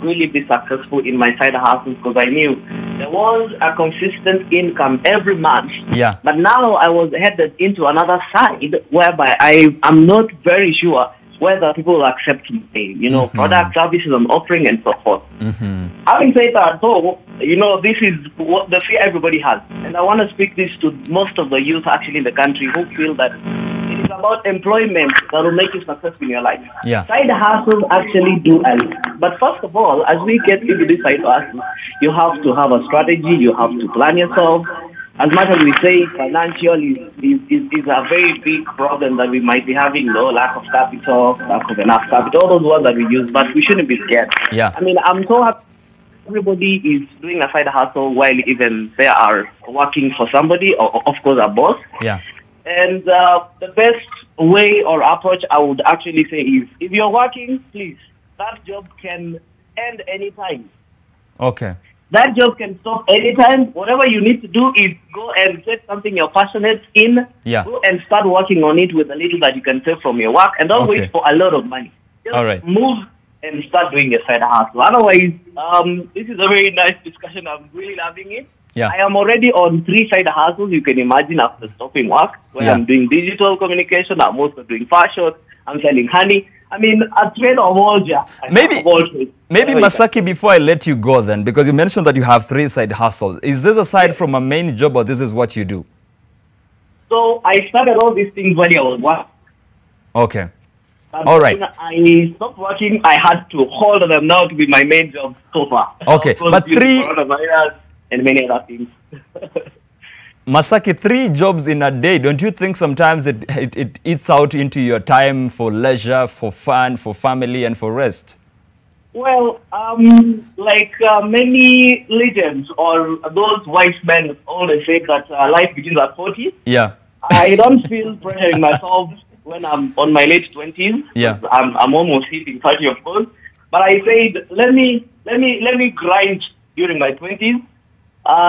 really be successful in my side hustles because I knew there was a consistent income every month. Yeah. But now I was headed into another side whereby I am not very sure whether people will accept my, product, services I'm offering and so forth. Having said that, though, this is what the fear everybody has. And I want to speak this to most of the youth actually in the country who feel that it is about employment that will make you successful in your life. Yeah. Side hustles actually do a lot. But first of all, as we get into this side hustle, you have to have a strategy, you have to plan yourself. As much as we say financial is a very big problem that we might be having, lack of capital, lack of enough capital, all those words that we use, but we shouldn't be scared. Yeah. I mean, I'm so happy everybody is doing a side hustle while even they are working for somebody, or of course a boss. Yeah. And the best way or approach I would actually say is, if you're working, please, that job can end anytime. Okay. That job can stop anytime. Whatever you need to do is go and get something you're passionate in. Yeah. Go and start working on it with a little that you can save from your work. And don't wait for a lot of money. Just all right. Move and start doing your side hustle. Otherwise, this is a very nice discussion. I'm really loving it. Yeah. I am already on 3 side hustles. You can imagine after stopping work, where I'm doing digital communication. I'm also doing fashion. I'm selling honey. I mean, a trade of all jobs. Maybe Masaki, before I let you go then, because you mentioned that you have 3 side hustles. Is this aside from a main job, or this is what you do? So I started all these things when I was working. Okay. But all right. When I stopped working, I had to hold them now to be my main job so far. Okay, but 3... coronavirus and many other things. Masaki, 3 jobs in a day, don't you think sometimes it eats out into your time for leisure, for fun, for family, and for rest? Well, many legends or those wise men always say that life begins at 40. Yeah. I don't feel pressuring myself when I'm on my late 20s. Yeah. I'm almost hitting 30, of course. But I said, let me grind during my 20s.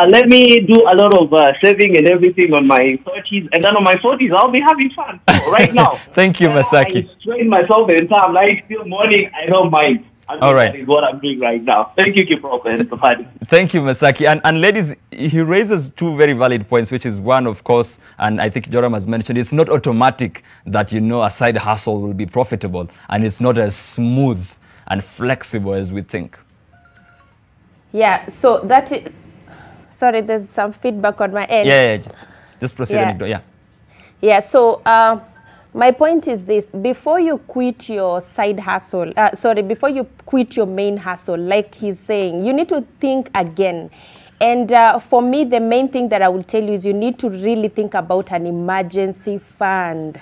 Let me do a lot of saving and everything on my 30s, and then on my 40s, I'll be having fun. So right now, thank you, Masaki. I train myself the entire night till morning. I don't mind. All right. That is what I'm doing right now. Thank you, Kiprop. Thank you, Masaki. And ladies, he raises 2 very valid points, which is one, of course, and I think Joram has mentioned, it's not automatic that, a side hustle will be profitable, and it's not as smooth and flexible as we think. Yeah, so that is... Sorry, there's some feedback on my end. Yeah, just proceed. Yeah. Yeah, so my point is this. Before you quit your side hustle, before you quit your main hustle, like he's saying, you need to think again. And for me, the main thing that I will tell you is you need to really think about an emergency fund.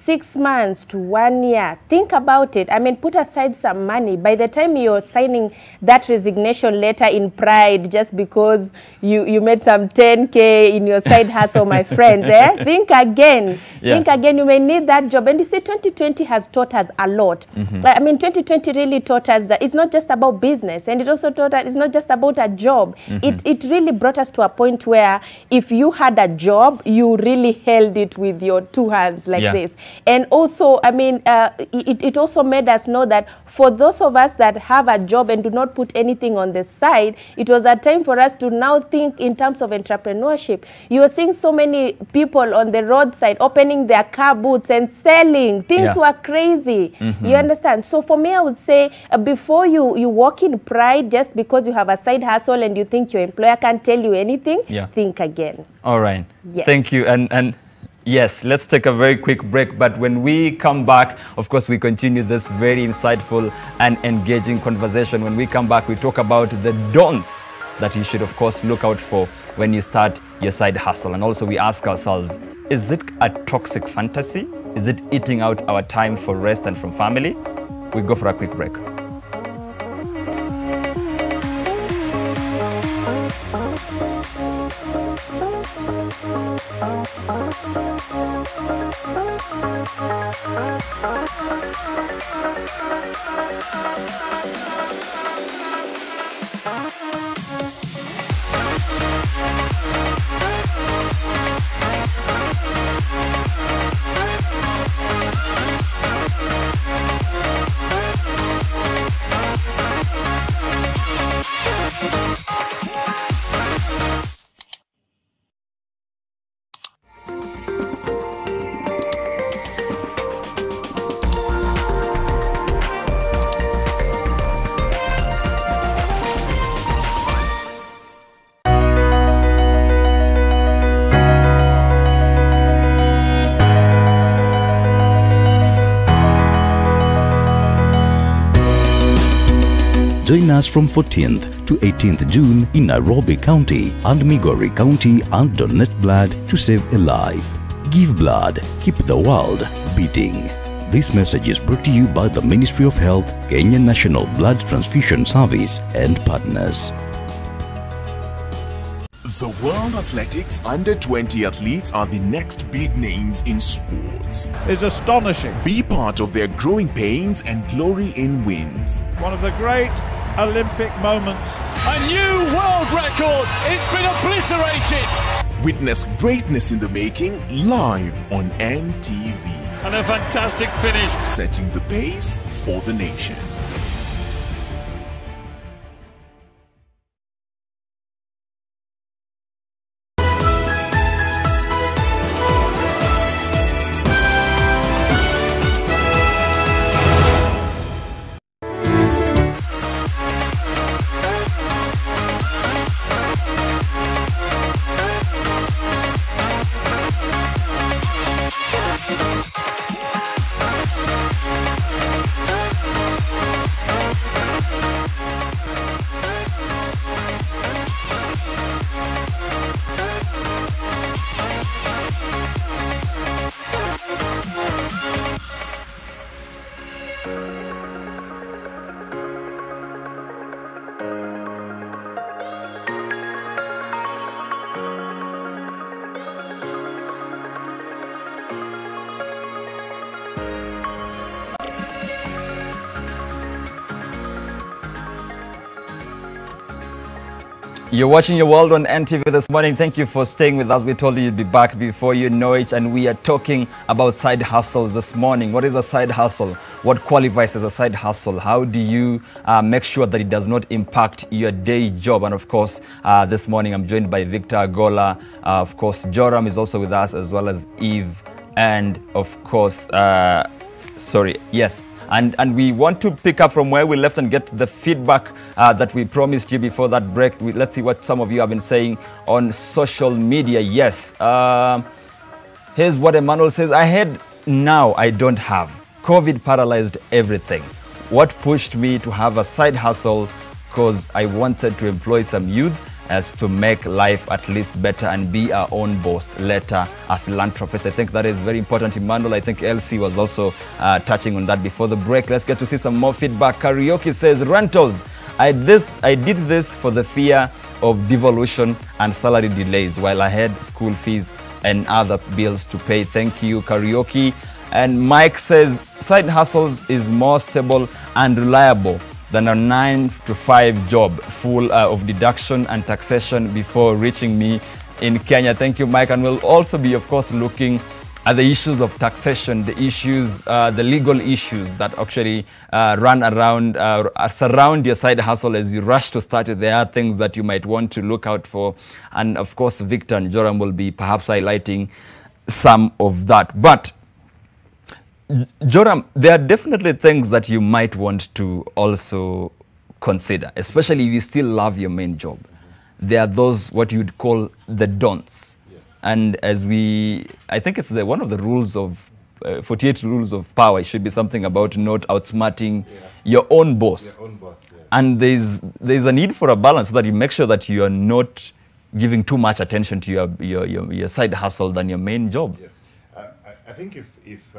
6 months to 1 year. Think about it. I mean, put aside some money. By the time you're signing that resignation letter in pride just because you made some 10K in your side hustle, my friends, think again. Yeah. Think again. You may need that job. And you see, 2020 has taught us a lot. I mean, 2020 really taught us that it's not just about business, and it also taught us it's not just about a job. It really brought us to a point where if you had a job, you really held it with your 2 hands like this. And also, I mean, it also made us know that for those of us that have a job and do not put anything on the side, it was a time for us to now think in terms of entrepreneurship. You are seeing so many people on the roadside opening their car booths and selling. Things were crazy. You understand? So for me, I would say before you walk in pride just because you have a side hustle and you think your employer can't tell you anything, think again. All right. Thank you. And yes, let's take a very quick break. But when we come back, of course, we continue this very insightful and engaging conversation. When we come back, we talk about the don'ts that you should, of course, look out for when you start your side hustle. And also we ask ourselves, is it a toxic fantasy? Is it eating out our time for rest and from family? We go for a quick break. Join us from 14th to 18th June in Nairobi County and Migori County and donate blood to save a life. Give blood, keep the world beating. This message is brought to you by the Ministry of Health, Kenya National Blood Transfusion Service and partners. The World Athletics Under-20 athletes are the next big names in sports. It's astonishing. Be part of their growing pains and glory in wins. One of the great Olympic moments. A new world record. It's been obliterated. Witness greatness in the making live on NTV. And a fantastic finish. Setting the pace for the nation. You're watching Your World on NTV this morning. Thank you for staying with us. We told you you'd be back before you know it, and we are talking about side hustles this morning. What is a side hustle? What qualifies as a side hustle? How do you make sure that it does not impact your day job? And of course, this morning I'm joined by Victor Agola. Of course, Joram is also with us, as well as Eve. And of course, And we want to pick up from where we left and get the feedback that we promised you before that break. Let's see what some of you have been saying on social media. Yes. Here's what Emmanuel says. I had, now I don't have. COVID paralyzed everything. What pushed me to have a side hustle? Because I wanted to employ some youth as to make life at least better and be our own boss, later a philanthropist. I think that is very important. Emmanuel, I think Elsie was also touching on that before the break. Let's get to see some more feedback. Karaoke says, rentals. I did this for the fear of devolution and salary delays while I had school fees and other bills to pay. Thank you, Karaoke. And Mike says, side hustles is more stable and reliable than a 9-to-5 job full of deduction and taxation before reaching me in Kenya. Thank you, Mike. And we'll also be, of course, looking at the issues of taxation, the issues, the legal issues that actually run around, surround your side hustle as you rush to start it. There are things that you might want to look out for. And of course, Victor and Joram will be perhaps highlighting some of that. But Joram, there are definitely things that you might want to also consider, especially if you still love your main job. There are those, what you'd call the don'ts. And as I think it's one of the rules of 48 rules of power. It should be something about not outsmarting your own boss. Your own boss, yeah. And there's a need for a balance so that you make sure that you are not giving too much attention to your side hustle than your main job. Yes. I think if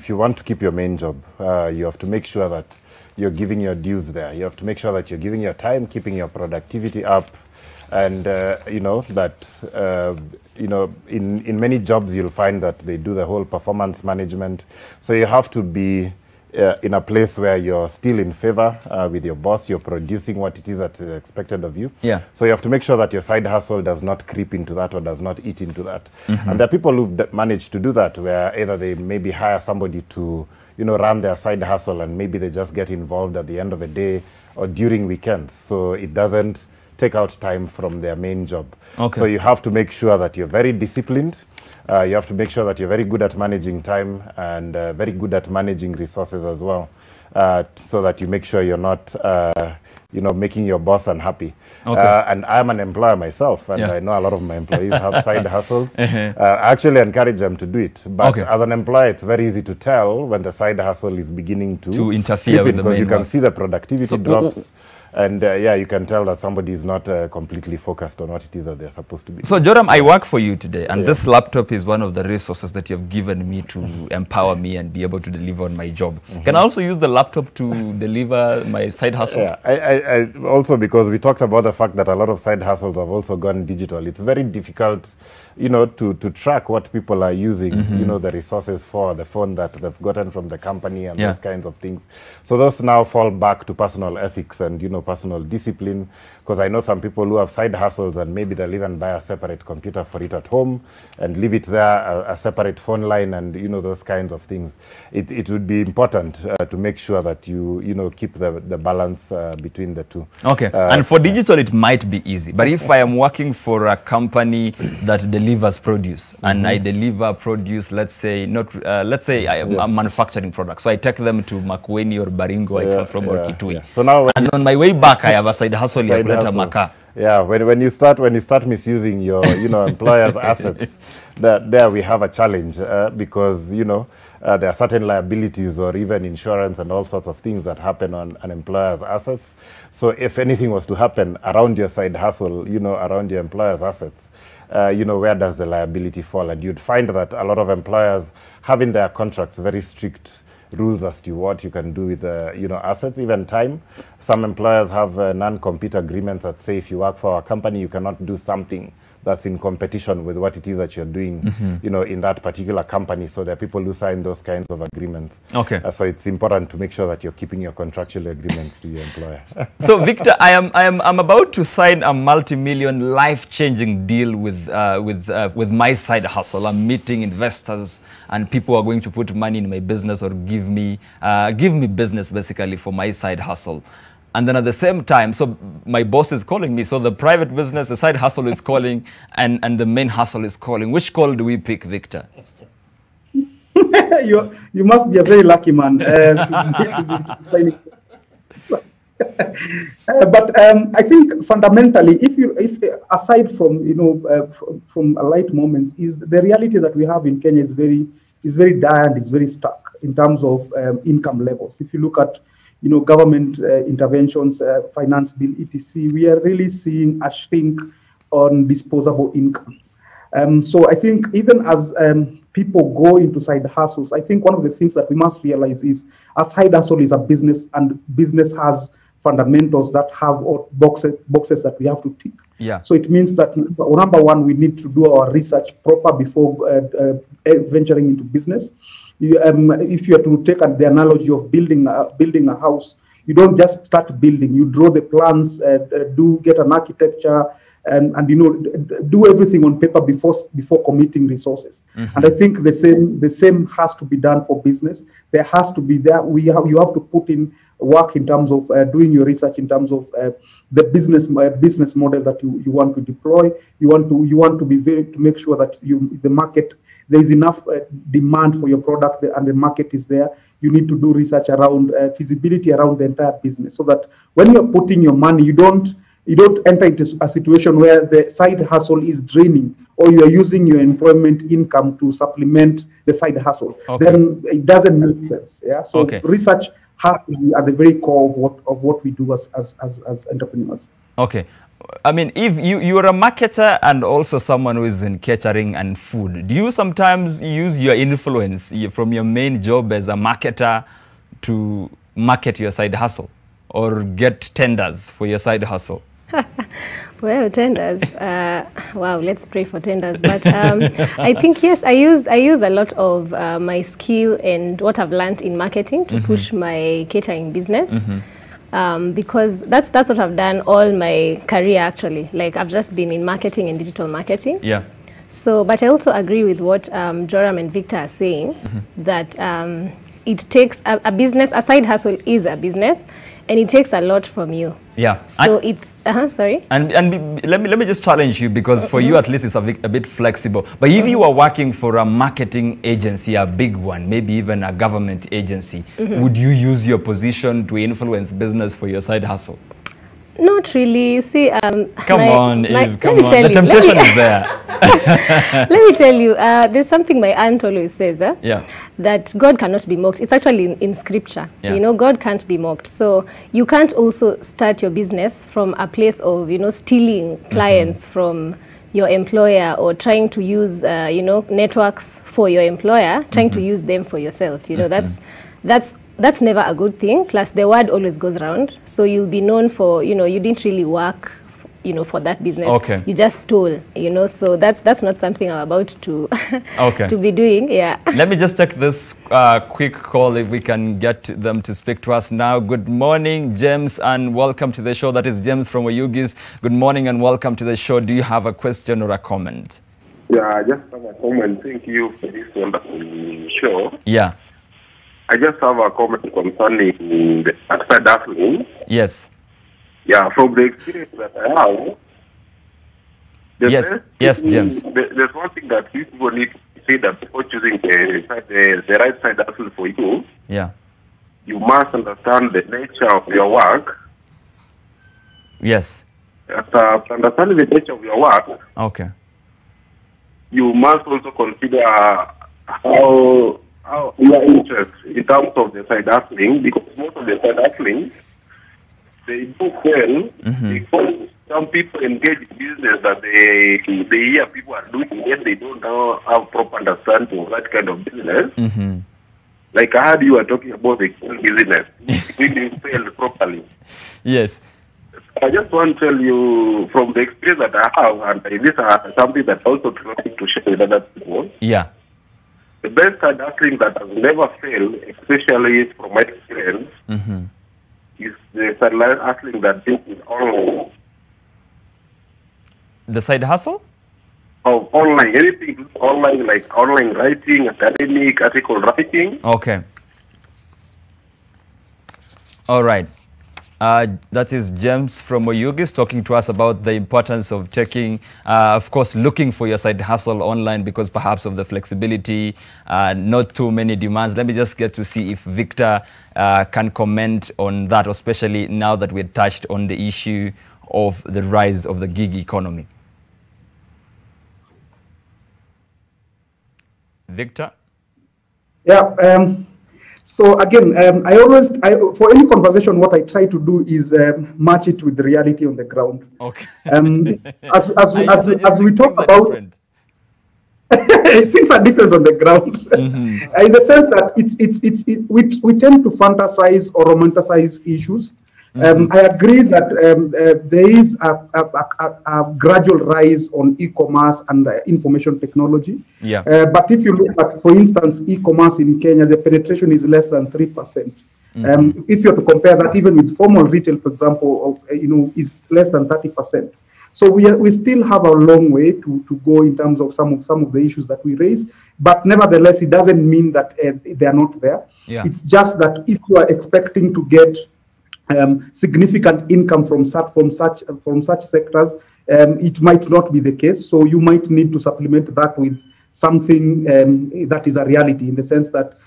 you want to keep your main job, you have to make sure that you're giving your dues there. You have to make sure that you're giving your time, keeping your productivity up. And in many jobs you'll find that they do the whole performance management. So you have to be in a place where you're still in favor with your boss. You're producing what it is that's expected of you. Yeah. So you have to make sure that your side hustle does not creep into that or does not eat into that. Mm-hmm. And there are people who've managed to do that, where either they maybe hire somebody to run their side hustle, and maybe they just get involved at the end of a day or during weekends. So it doesn't take out time from their main job. Okay. So you have to make sure that you're very disciplined. You have to make sure that you're very good at managing time and very good at managing resources as well, so that you make sure you're not, making your boss unhappy. Okay. And I'm an employer myself, and I know a lot of my employees have side hustles. I actually encourage them to do it. But as an employer, it's very easy to tell when the side hustle is beginning to interfere with the main because you can see the productivity drops. And you can tell that somebody is not completely focused on what it is that they're supposed to be. So Joram, I work for you today, and this laptop is one of the resources that you've given me to empower me and be able to deliver on my job. Mm-hmm. Can I also use the laptop to deliver my side hustle? Yeah, I also, because we talked about the fact that a lot of side hustles have also gone digital. It's very difficult, to track what people are using, the resources for, the phone that they've gotten from the company and those kinds of things. So those now fall back to personal ethics and, personal discipline, because I know some people who have side hustles and maybe they'll even buy a separate computer for it at home and leave it there, a separate phone line, and those kinds of things. It would be important to make sure that you keep the balance between the two. Okay. And for digital it might be easy, but if I am working for a company that delivers produce and I deliver produce, let's say I am manufacturing products, so I take them to Makueni or Baringo, I come from, or Kitui. So now and on my way back I have a side hustle ya kuleta makaa. Yeah, when you start misusing your employer's assets, there we have a challenge because there are certain liabilities or even insurance and all sorts of things that happen on an employer's assets. So if anything was to happen around your side hustle, around your employer's assets, where does the liability fall? And you'd find that a lot of employers have in their contracts very strict rules as to what you can do with assets, even time. Some employers have non-compete agreements that say if you work for a company, you cannot do something that's in competition with what it is that you're doing, in that particular company. So there are people who sign those kinds of agreements. Okay. So it's important to make sure that you're keeping your contractual agreements to your employer. So Victor, I'm about to sign a multi-million, life-changing deal with my side hustle. I'm meeting investors and people are going to put money in my business or give me business basically for my side hustle. And then at the same time, so my boss is calling me. So the private business, the side hustle is calling, and the main hustle is calling. Which call do we pick, Victor? You must be a very lucky man. But I think fundamentally, if aside from from light moments, is the reality that we have in Kenya is very dire and is very stark in terms of income levels. If you look at government interventions, finance bill, etc., we are really seeing a shrink on disposable income. So I think even as people go into side hustles, I think one of the things that we must realize is a side hustle is a business, and business has fundamentals that have boxes that we have to tick. Yeah. So it means that number one, we need to do our research proper before venturing into business. If you are to take the analogy of building a house, you don't just start building. You draw the plans, get an architecture, and do everything on paper before committing resources. And I think the same has to be done for business. There has to be you have to put in work in terms of doing your research in terms of the business model that you want to deploy. You want to make sure that the market, there is enough demand for your product and the market is there. You need to do research around feasibility around the entire business, so that when you're putting your money, you don't enter into a situation where the side hustle is draining, or you are using your employment income to supplement the side hustle. Okay. Then it doesn't make sense. Yeah. So research has to be at the very core of what we do as entrepreneurs. Okay. I mean, if you're a marketer and also someone who is in catering and food, do you sometimes use your influence from your main job as a marketer to market your side hustle or get tenders for your side hustle? Well, tenders. Wow, let's pray for tenders. But I think, yes, I use a lot of my skill and what I've learned in marketing to push my catering business. Because that's what I've done all my career, actually. Like, I've just been in marketing and digital marketing. Yeah. So, but I also agree with what Joram and Victor are saying, that it takes a business, a side hustle is a business, and it takes a lot from you. Yeah. So it's, sorry? And let me just challenge you, because for you at least it's a bit flexible. But if you are working for a marketing agency, a big one, maybe even a government agency, would you use your position to influence business for your side hustle? Not really. You see, come on, Eve, come on. The temptation is there. Let me tell you, there's something my aunt always says, that God cannot be mocked. It's actually in scripture. Yeah. You know, God can't be mocked. So you can't also start your business from a place of, stealing clients from your employer, or trying to use, networks for your employer, trying to use them for yourself. You know, that's never a good thing. Plus, the word always goes around. So you'll be known for, you didn't really work, for that business. Okay. You just stole, So that's not something I'm about to to be doing. Yeah. Let me just take this quick call if we can get them to speak to us now. Good morning, James, and welcome to the show. That is James from Oyugis. Good morning and welcome to the show. Do you have a question or a comment? Yeah, I just have a comment. Thank you for this wonderful show. Yeah. I just have a comment concerning the side hustling. Yes. Yeah, from the experience that I have. Yes, James. There's one thing that people need to say, that before choosing the right side hustle for you, you must understand the nature of your work. Yes. After understanding the nature of your work, you must also consider how your interest in terms of the side hustling, because most of the side hustling, they do well because some people engage in business that they hear people are doing, yet they don't have proper understanding of that kind of business. Like I heard you were talking about the business, it really failed properly. Yes. I just want to tell you from the experience that I have, and this is something that I also try to share with other people. Yeah. The best side hustling that has never failed, especially from my experience, is the side hustling that is online. The side hustle? Of online, anything online, like online writing, academic, article writing. Okay. All right. That is James from Oyugis talking to us about the importance of taking, of course, looking for your side hustle online, because perhaps of the flexibility, not too many demands. Let me just get to see if Victor can comment on that, especially now that we've touched on the issue of the rise of the gig economy. Victor? Yeah. So again, for any conversation, what I try to do is match it with the reality on the ground. Okay. As we talk about, things are different on the ground, in the sense that we tend to fantasize or romanticize issues. I agree that there is a gradual rise on e-commerce and information technology. Yeah. But if you look at, for instance, e-commerce in Kenya, the penetration is less than 3%. If you're to compare that even with formal retail, for example, is less than 30%. So we still have a long way to go in terms of some of the issues that we raise. But nevertheless, it doesn't mean that they are not there. Yeah. It's just that if you are expecting to get significant income from such sectors, it might not be the case. So you might need to supplement that with something that is a reality, in the sense that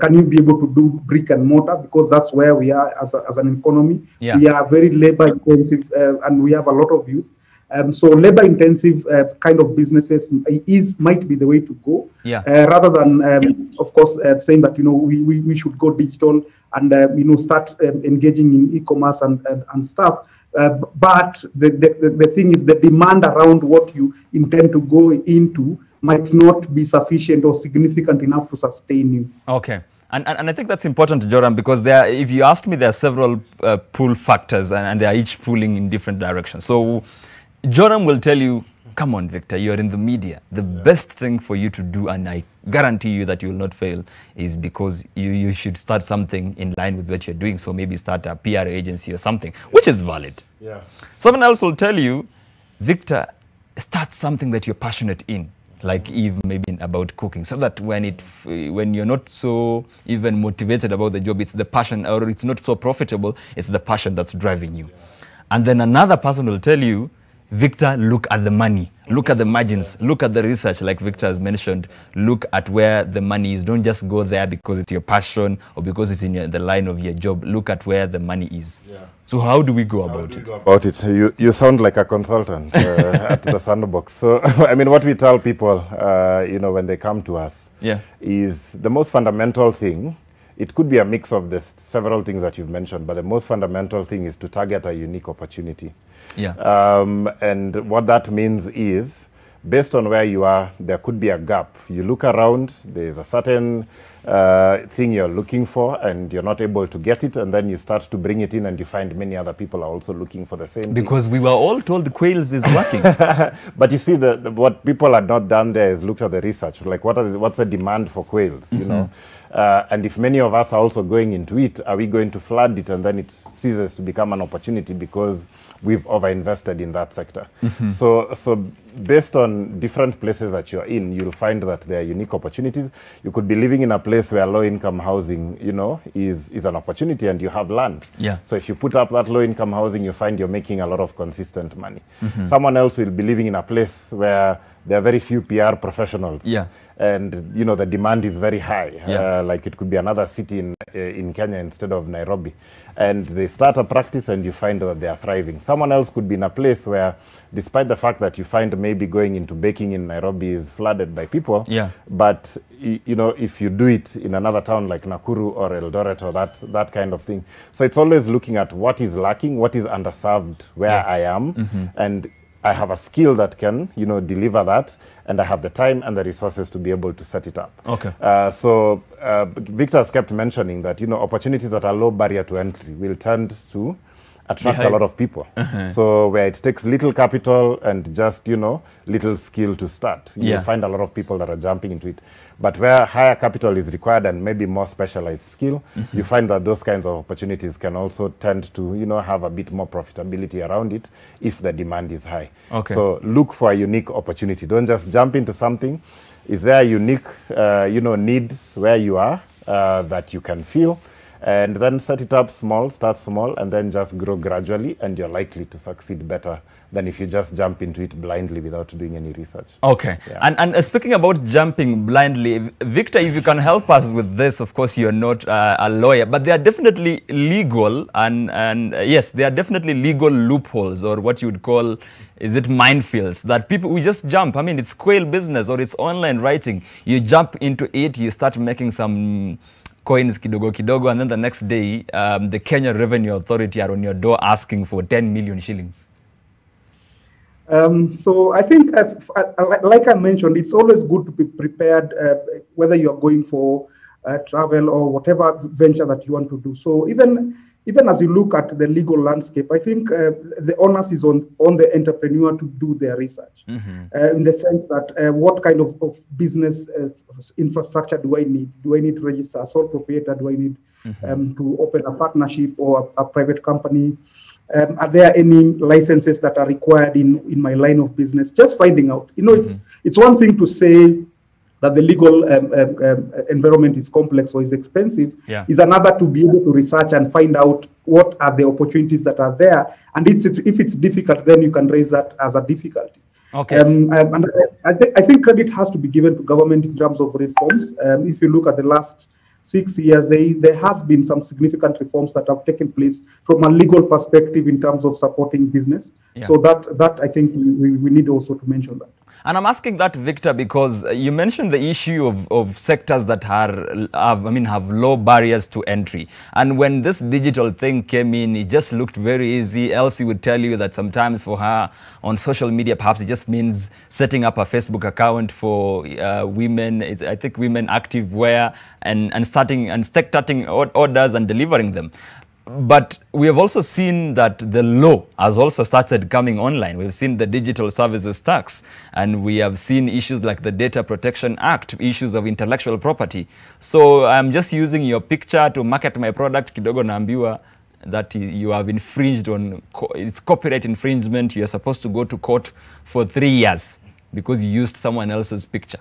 can you be able to do brick and mortar, because that's where we are as an economy. Yeah. We are very labor intensive, and we have a lot of youth. So labor intensive kind of businesses might be the way to go, rather than of course saying that we should go digital and start engaging in e-commerce and stuff. But the thing is, the demand around what you intend to go into might not be sufficient or significant enough to sustain you. Okay. And I think that's important, Joram, because if you asked me, there are several pull factors, and they are each pulling in different directions. So Joram will tell you, come on, Victor, you're in the media. The best thing for you to do, and I guarantee you that you will not fail, is because you should start something in line with what you're doing. So maybe start a PR agency or something, which is valid. Yeah. Someone else will tell you, Victor, start something that you're passionate in, like Eve, maybe about cooking, so that when you're not so even motivated about the job, it's the passion, or it's not so profitable, it's the passion that's driving you. And then another person will tell you, Victor, look at the money, look at the margins, look at the research, like Victor has mentioned, look at where the money is. Don't just go there because it's your passion or because it's in the line of your job. Look at where the money is. Yeah. So how do we go about it? You sound like a consultant at the Sandbox. So, I mean, what we tell people, when they come to us, is the most fundamental thing. It could be a mix of the several things that you've mentioned, but the most fundamental thing is to target a unique opportunity. Yeah. And what that means is, based on where you are, there could be a gap. You look around, there's a certain thing you're looking for, and you're not able to get it, and then you start to bring it in, and you find many other people are also looking for the same because thing. We were all told Quails is working. But you see, what people had not done there is looked at the research, like what's the demand for quails, you know? And if many of us are also going into it, are we going to flood it, and then it ceases to become an opportunity because we've overinvested in that sector? So based on different places that you're in, you'll find that there are unique opportunities. You could be living in a place where low-income housing, is an opportunity, and you have land. Yeah. So if you put up that low-income housing, you find you're making a lot of consistent money. Someone else will be living in a place where there are very few PR professionals. Yeah. And, the demand is very high. Yeah. Like it could be another city in Kenya instead of Nairobi. And they start a practice, and you find that they are thriving. Someone else could be in a place where, despite the fact that you find maybe going into baking in Nairobi is flooded by people, but, if you do it in another town like Nakuru or Eldoret or that kind of thing. So it's always looking at what is lacking, what is underserved where I am, and I have a skill that can, deliver that, and I have the time and the resources to be able to set it up. Okay. So Victor has kept mentioning that, opportunities that are low barrier to entry will tend to attract a lot of people. So where it takes little capital and just, little skill to start, you'll find a lot of people that are jumping into it. But where higher capital is required and maybe more specialized skill, you find that those kinds of opportunities can also tend to, have a bit more profitability around it if the demand is high. Okay. So look for a unique opportunity. Don't just jump into something. Is there a unique, need where you are that you can feel? And then set it up small, start small, and then just grow gradually, and you're likely to succeed better than if you just jump into it blindly without doing any research. Okay. Yeah. And speaking about jumping blindly, Victor, if you can help us with this, of course, you're not a lawyer, but there are definitely legal and yes, there are definitely legal loopholes, or what you would call, is it minefields, that people, we just jump. I mean, it's quail business or it's online writing. You jump into it, you start making some coins kidogo kidogo, and then the next day, the Kenya Revenue Authority are on your door asking for 10 million shillings. So I think, like I mentioned, it's always good to be prepared, whether you're going for travel or whatever venture that you want to do. So even as you look at the legal landscape, I think the onus is on the entrepreneur to do their research, in the sense that what kind of business infrastructure do I need? Do I need to register a sole proprietor? Do I need to open a partnership or a private company? Are there any licenses that are required in my line of business? Just finding out. You know, it's one thing to say that the legal environment is complex or is expensive. Is another to be able to research and find out what are the opportunities that are there. And if it's difficult, then you can raise that as a difficulty. Okay. And I think credit has to be given to government in terms of reforms. If you look at the last 6 years, there has been some significant reforms that have taken place from a legal perspective in terms of supporting business. So that I think we need also to mention that. And I'm asking that, Victor, because you mentioned the issue of sectors that have low barriers to entry. And when this digital thing came in, it just looked very easy. Elsie would tell you that sometimes for her on social media, perhaps it just means setting up a Facebook account for women, I think women active wear, and starting orders and delivering them. But we have also seen that the law has also started coming online. We've seen the Digital Services Tax, and we have seen issues like the Data Protection Act, issues of intellectual property. So I'm just using your picture to market my product. Kidogo naambiwa that you have infringed on, it's copyright infringement. You're supposed to go to court for 3 years because you used someone else's picture.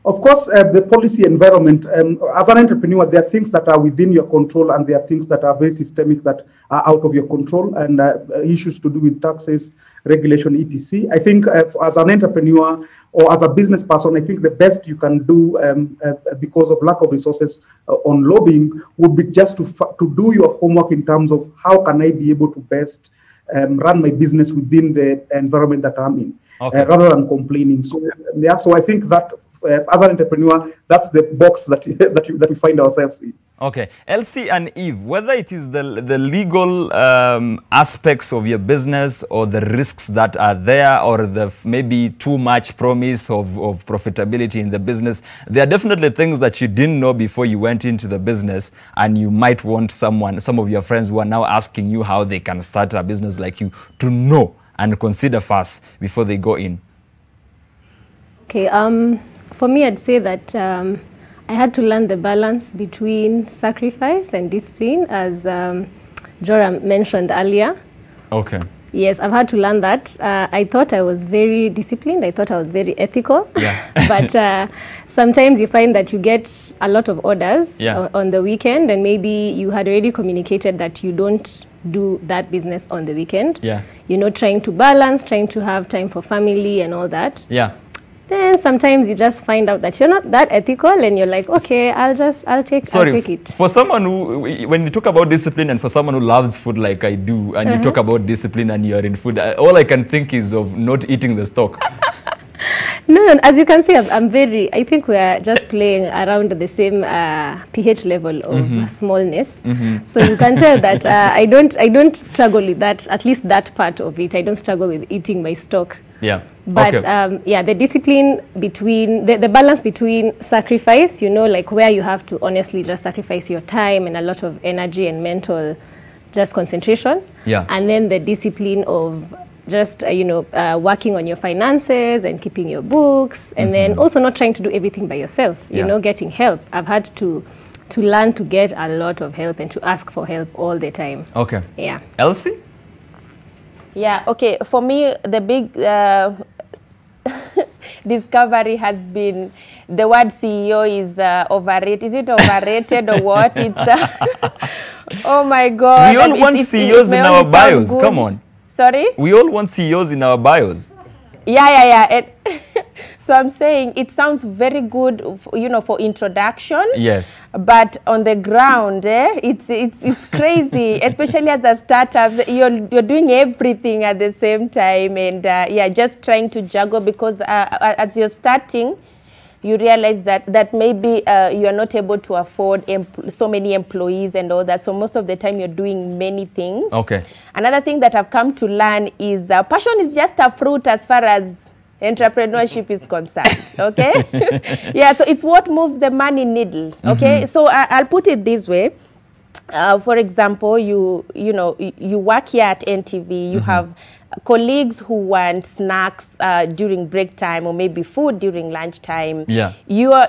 Of course, the policy environment, as an entrepreneur, there are things that are within your control and there are things that are very systemic that are out of your control, and issues to do with taxes, regulation, etc. I think as an entrepreneur or as a business person, I think the best you can do because of lack of resources on lobbying would be just to do your homework in terms of how can I be able to best run my business within the environment that I'm in, rather than complaining. So, so I think that as an entrepreneur, that's the box that we find ourselves in. Okay. Elsie and Eve, whether it is the legal aspects of your business or the risks that are there or the maybe too much promise of profitability in the business, there are definitely things that you didn't know before you went into the business, and you might want some of your friends who are now asking you how they can start a business like you to know and consider first before they go in. Okay. For me, I'd say that I had to learn the balance between sacrifice and discipline, as Joram mentioned earlier. Okay. Yes, I've had to learn that. I thought I was very disciplined. I thought I was very ethical. Yeah. But sometimes you find that you get a lot of orders on the weekend, and maybe you had already communicated that you don't do that business on the weekend. Yeah. You know, trying to balance, trying to have time for family and all that. Yeah. Then sometimes you just find out that you're not that ethical, and you're like, okay, I'll take it. For someone who, when you talk about discipline, and for someone who loves food like I do, and you talk about discipline and you're in food, all I can think is of not eating the stock. No, as you can see, I think we're just playing around the same pH level of smallness. So you can tell that I don't struggle with that, at least that part of it. I don't struggle with eating my stock. Yeah. But yeah, the discipline between, the balance between sacrifice, you know, like where you have to honestly just sacrifice your time and a lot of energy and mental just concentration. Yeah. And then the discipline of just, you know, working on your finances and keeping your books, and then also not trying to do everything by yourself, you know, getting help. I've had to learn to get a lot of help and to ask for help all the time. Okay. Yeah. Elsie? Yeah, okay. For me, the big discovery has been the word CEO is overrated. Is it overrated or what? It's oh my God. We all want CEOs in our bios. Come on. Sorry? We all want CEOs in our bios. Yeah. So I'm saying it sounds very good, you know, for introduction. Yes. But on the ground, it's crazy, especially as a startup. You're doing everything at the same time, and yeah, just trying to juggle, because as you're starting, you realize that maybe you are not able to afford so many employees and all that. So most of the time you're doing many things. Okay. Another thing that I've come to learn is passion is just a fruit as far as entrepreneurship is concerned. Okay. Yeah. So it's what moves the money needle. Okay. So I'll put it this way. For example, you work here at NTV. You have colleagues who want snacks during break time, or maybe food during lunchtime. Yeah. You're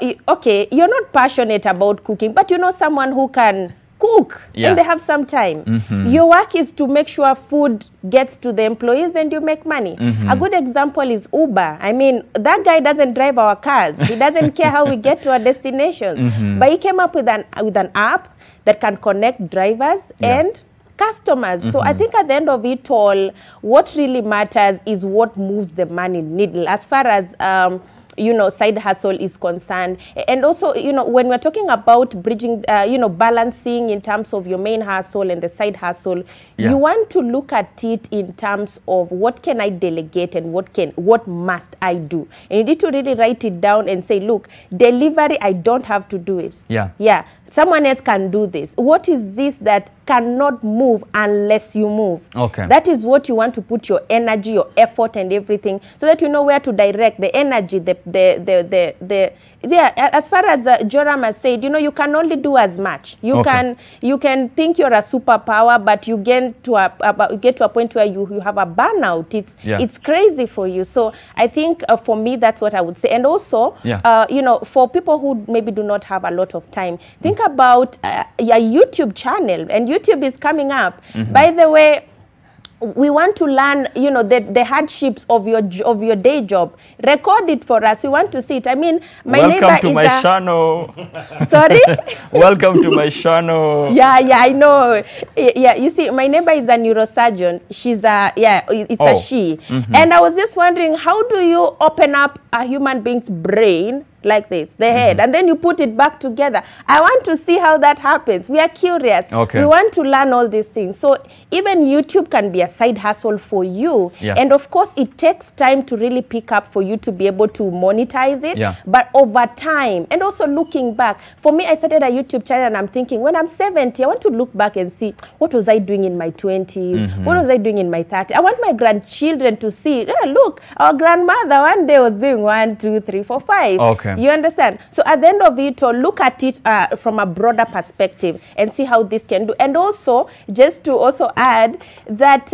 not passionate about cooking, but you know someone who can cook, and they have some time. Your work is to make sure food gets to the employees and you make money. A good example is Uber. I mean, that guy doesn't drive our cars. He doesn't care how we get to our destinations. But he came up with an app that can connect drivers and customers. So I think at the end of it all, what really matters is what moves the money needle as far as side hustle is concerned. And also, when we're talking about bridging, balancing in terms of your main hustle and the side hustle, you want to look at it in terms of what can I delegate and what must I do. And you need to really write it down and say, look, delivery, I don't have to do it. Yeah. Someone else can do this. What is this that cannot move unless you move? Okay. That is what you want to put your energy, your effort, and everything, so that you know where to direct the energy. As far as Joram has said, you can only do as much. You can think you're a superpower, but you get to a point where you have a burnout. It's crazy for you. So I think for me, that's what I would say. And also, for people who maybe do not have a lot of time, think about your YouTube channel, and YouTube is coming up. By the way, we want to learn, the hardships of your day job. Record it for us. We want to see it. I mean, my neighbor is Welcome to my channel. Sorry? Welcome to my channel. Yeah, I know. Yeah, you see, my neighbor is a neurosurgeon. She's a she. And I was just wondering, how do you open up a human being's brain like this, the head, and then you put it back together? I want to see how that happens. We are curious. We want to learn all these things. So even YouTube can be a side hustle for you. And of course, it takes time to really pick up for you to be able to monetize it. But over time, and also looking back, for me, I started a YouTube channel and I'm thinking, when I'm 70, I want to look back and see, what was I doing in my 20s? What was I doing in my 30s? I want my grandchildren to see, look, our grandmother one day was doing 1, 2, 3, 4, 5. You understand? So at the end of it, look at it from a broader perspective and see how this can do. And also, just to also add that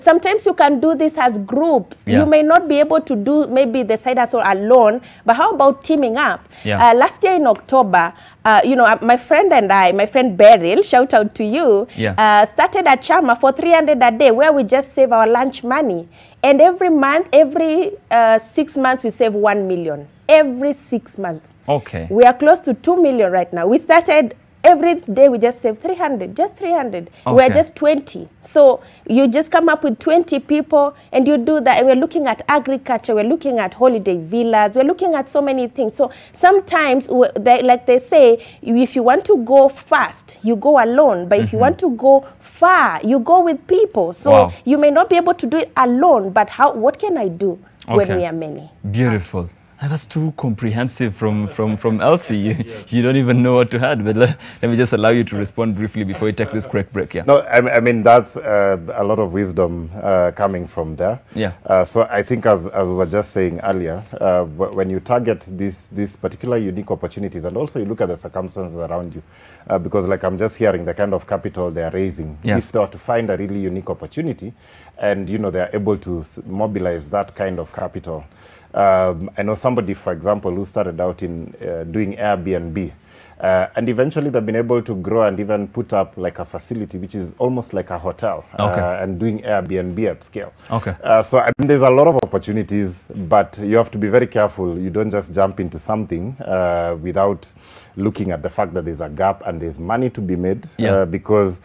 sometimes you can do this as groups. You may not be able to do maybe the side hustle alone, but how about teaming up? Last year in October, my friend and I, my friend Beryl, shout out to you, started a chama for 300 a day where we just save our lunch money. And every month, every 6 months, we save 1 million. Every 6 months. We are close to 2 million right now. We started every day, we just save 300, just 300. We're just 20. So you just come up with 20 people and you do that. We're looking at agriculture, we're looking at holiday villas, we're looking at so many things. So sometimes, like they say, if you want to go fast, you go alone. But if you want to go far, you go with people. So you may not be able to do it alone, but what can I do when we are many? Beautiful. That's too comprehensive from Elsie. You don't even know what to add, but let me just allow you to respond briefly before we take this quick break. No, I mean, that's a lot of wisdom coming from there. So I think as we were just saying earlier, when you target these particular unique opportunities, and also you look at the circumstances around you, because like I'm just hearing the kind of capital they are raising, if they were to find a really unique opportunity and, they are able to mobilize that kind of capital. I know somebody, for example, who started out in doing Airbnb, and eventually they've been able to grow and even put up like a facility which is almost like a hotel, and doing Airbnb at scale. So I mean, there's a lot of opportunities, but you have to be very careful. You don't just jump into something without looking at the fact that there's a gap and there's money to be made, because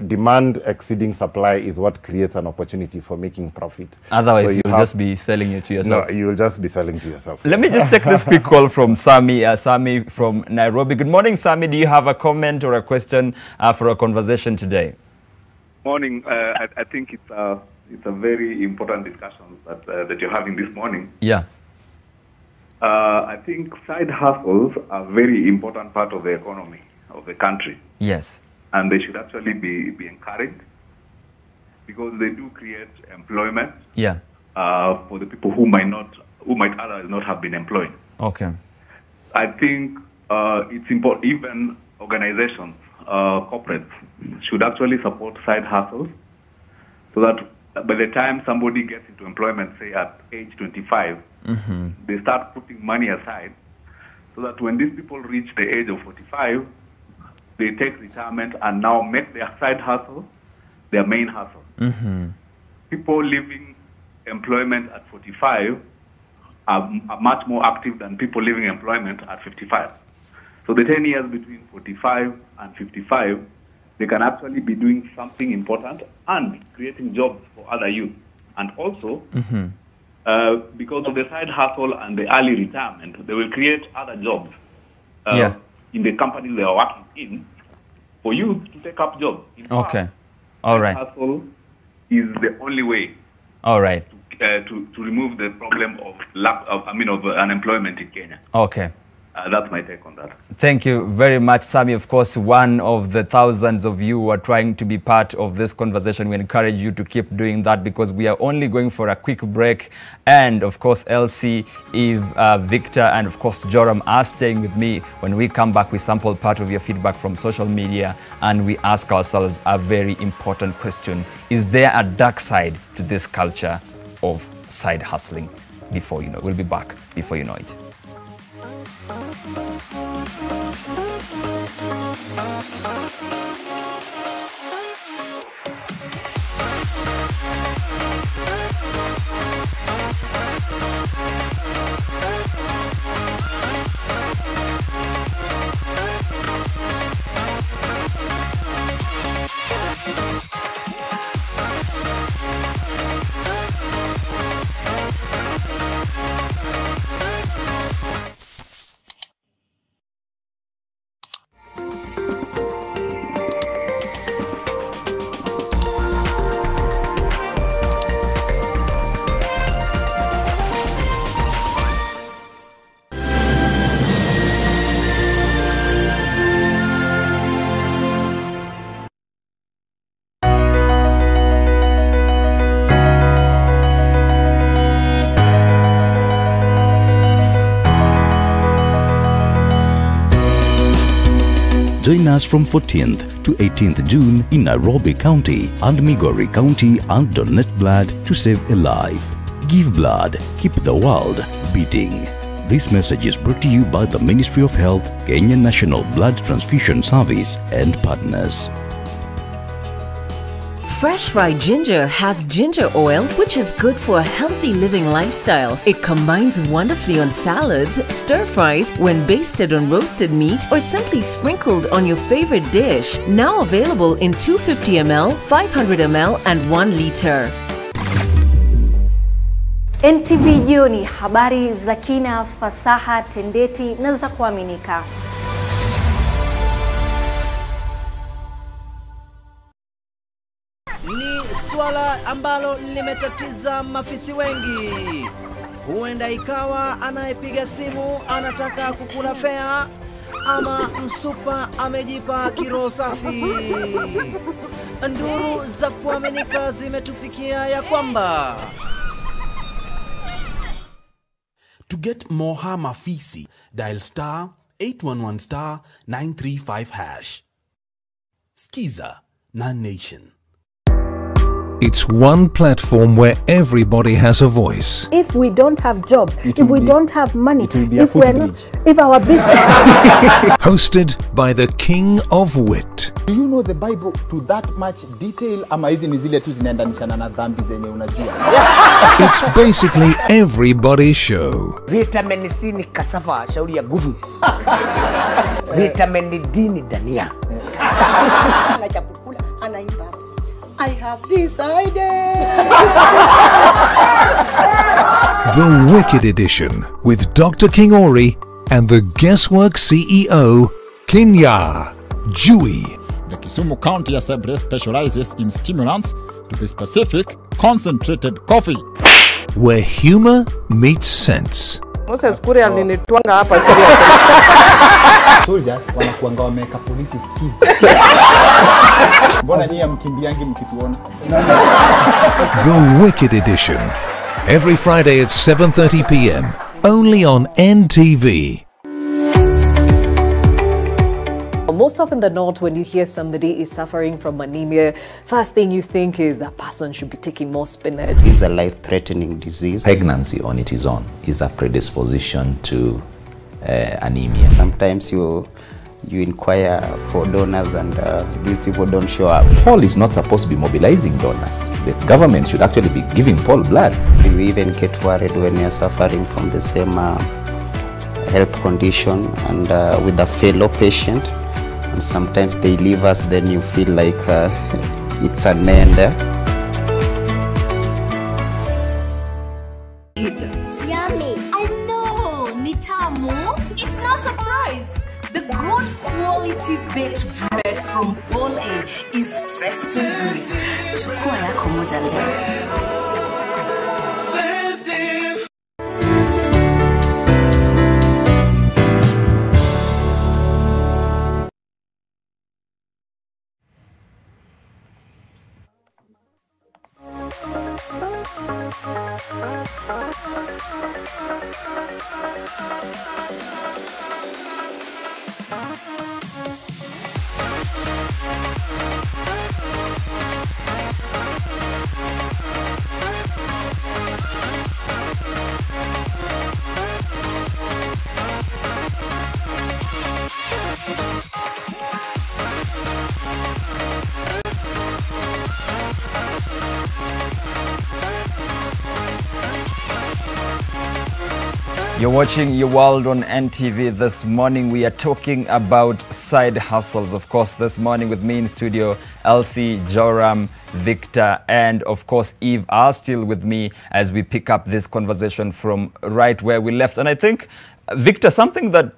demand exceeding supply is what creates an opportunity for making profit. Otherwise, so you'll just be selling it to yourself. No, you will just be selling to yourself. Let me just take this quick call from Sami. Sami from Nairobi. Good morning, Sami. Do you have a comment or a question for a conversation today? Morning. I think it's a very important discussion that you're having this morning. I think side hustles are a very important part of the economy of the country. Yes. And they should actually be encouraged because they do create employment. Yeah. For the people who might otherwise not have been employed. Okay. I think it's important, even organizations, corporates, should actually support side hustles so that by the time somebody gets into employment, say at age 25, they start putting money aside so that when these people reach the age of 45, they take retirement and now make their side hustle their main hustle. People leaving employment at 45 are much more active than people leaving employment at 55. So the 10 years between 45 and 55, they can actually be doing something important and creating jobs for other youth. And also, because of the side hustle and the early retirement, they will create other jobs in the companies they are working in for youth to take up jobs. In fact, all right. Side hustle is the only way. All right. To remove the problem of of unemployment in Kenya. Okay. That's my take on that. Thank you very much, Sammy. Of course, one of the thousands of you who are trying to be part of this conversation. We encourage you to keep doing that because we are only going for a quick break. And of course, Elsie, Eve, Victor, and of course, Joram are staying with me. When we come back, we sample part of your feedback from social media and we ask ourselves a very important question. Is there a dark side to this culture of side hustling? Before you know, we'll be back before you know it. Join us from 14th to 18th June in Nairobi County and Migori County and donate blood to save a life. Give blood, keep the world beating. This message is brought to you by the Ministry of Health, Kenya National Blood Transfusion Service and partners. Fresh fried ginger has ginger oil, which is good for a healthy living lifestyle. It combines wonderfully on salads, stir fries, when basted on roasted meat, or simply sprinkled on your favorite dish. Now available in 250 ml, 500 ml, and 1 liter. NTV Jioni, habari za kina, fasaha, tendeti na za kuaminika. Ni swala ambalo limetatiza mafisi wengi. Huenda ikawa anayepiga simu anataka kukula fea ama msupa amejipa kiroho safi. Nduru za kuaminika zimetufikia ya kwamba to get more mafisi, dial *811 *935#. Skiza, Non-Nation. It's one platform where everybody has a voice. If we don't have jobs, if we don't have money, if our business... Hosted by the King of Wit. Do you know the Bible to that much detail? Ama hizi ni zile tu zinaendanishana na dhambi zenye unajua. It's basically everybody's show. Vitamin C ni cassava, shauri ya nguvu. Vitamin D ni dania. Anachakula, anaimba. I have decided. The Wicked Edition with Dr. King Ori and the Guesswork CEO, Kenya Jui. The Kisumu County Assembly specializes in stimulants, to be specific, concentrated coffee. Where humor meets sense. Moses Kuria alinitwanga hapa serious. Soldiers wanakuanga wameka polisi hivi. Mbona nyinyi mkimbiangi mkituona? The Wicked Edition. Every Friday at 7:30 p.m. only on NTV. Most often than not, when you hear somebody is suffering from anemia, first thing you think is that person should be taking more spinach. It's a life-threatening disease. Pregnancy on its own is a predisposition to anemia. Sometimes you inquire for donors and these people don't show up. Paul is not supposed to be mobilizing donors. The government should actually be giving Paul blood. You even get worried when you're suffering from the same health condition and with a fellow patient. And sometimes they leave us, then you feel like it's an end. Yummy. I know, ni tamu. It's no surprise. The good quality baked bread from Paul A is festive good. Chukua yako moja leo. You're watching Your World on NTV. This morning we are talking about side hustles. Of course, this morning with me in studio, Elsie, Joram, Victor, and of course Eve are still with me as we pick up this conversation from right where we left. And I think, Victor, something that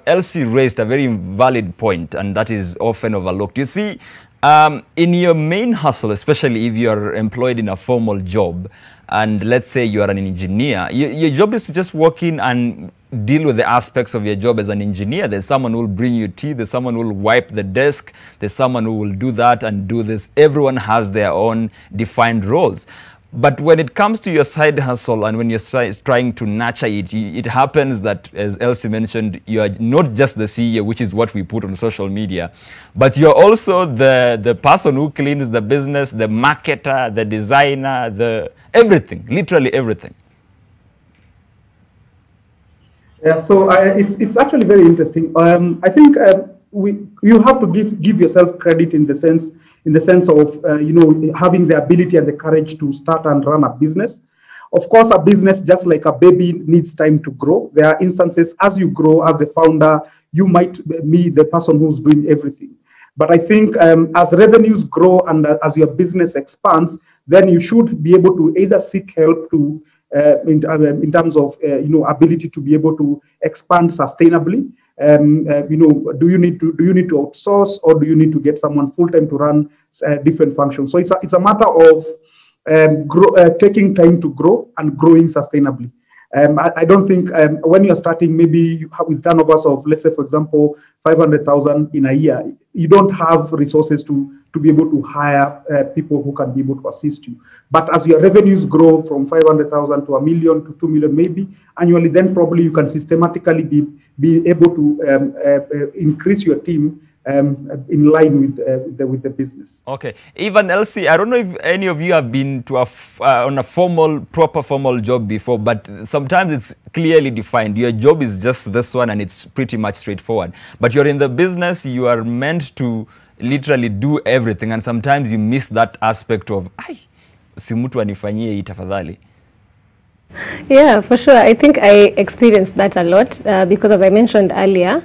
Elsie raised a very valid point, and that is often overlooked. You see, in your main hustle, especially if you're employed in a formal job, and let's say you are an engineer, your job is to just walk in and deal with the aspects of your job as an engineer. There's someone who will bring you tea, there's someone who will wipe the desk, there's someone who will do that and do this. Everyone has their own defined roles. But when it comes to your side hustle and when you're trying to nurture it, it happens that, as Elsie mentioned, you are not just the CEO, which is what we put on social media, but you're also the person who cleans the business, the marketer, the designer, the everything, literally everything. Yeah, so it's actually very interesting. I think you have to give yourself credit in the sense of having the ability and the courage to start and run a business. Of course, a business, just like a baby, needs time to grow. There are instances as you grow as the founder, you might be the person who's doing everything. But I think as revenues grow and as your business expands, then you should be able to either seek help to in terms of ability to be able to expand sustainably. Do you need to outsource, or do you need to get someone full time to run different functions? So it's a matter of taking time to grow and growing sustainably. I don't think when you're starting, maybe you have with turnovers of, let's say, for example, 500,000 in a year, you don't have resources to be able to hire people who can be able to assist you. But as your revenues grow from 500,000 to 1 million to 2 million maybe annually, then probably you can systematically be able to increase your team in line with the business. Okay. Even Elsie, I don't know if any of you have been to on a proper formal job before, but sometimes it's clearly defined. Your job is just this one and it's pretty much straightforward. But you're in the business, you are meant to literally do everything, and sometimes you miss that aspect of, si mtu anifanyie hii tafadhali. Yeah, for sure. I think I experienced that a lot because, as I mentioned earlier,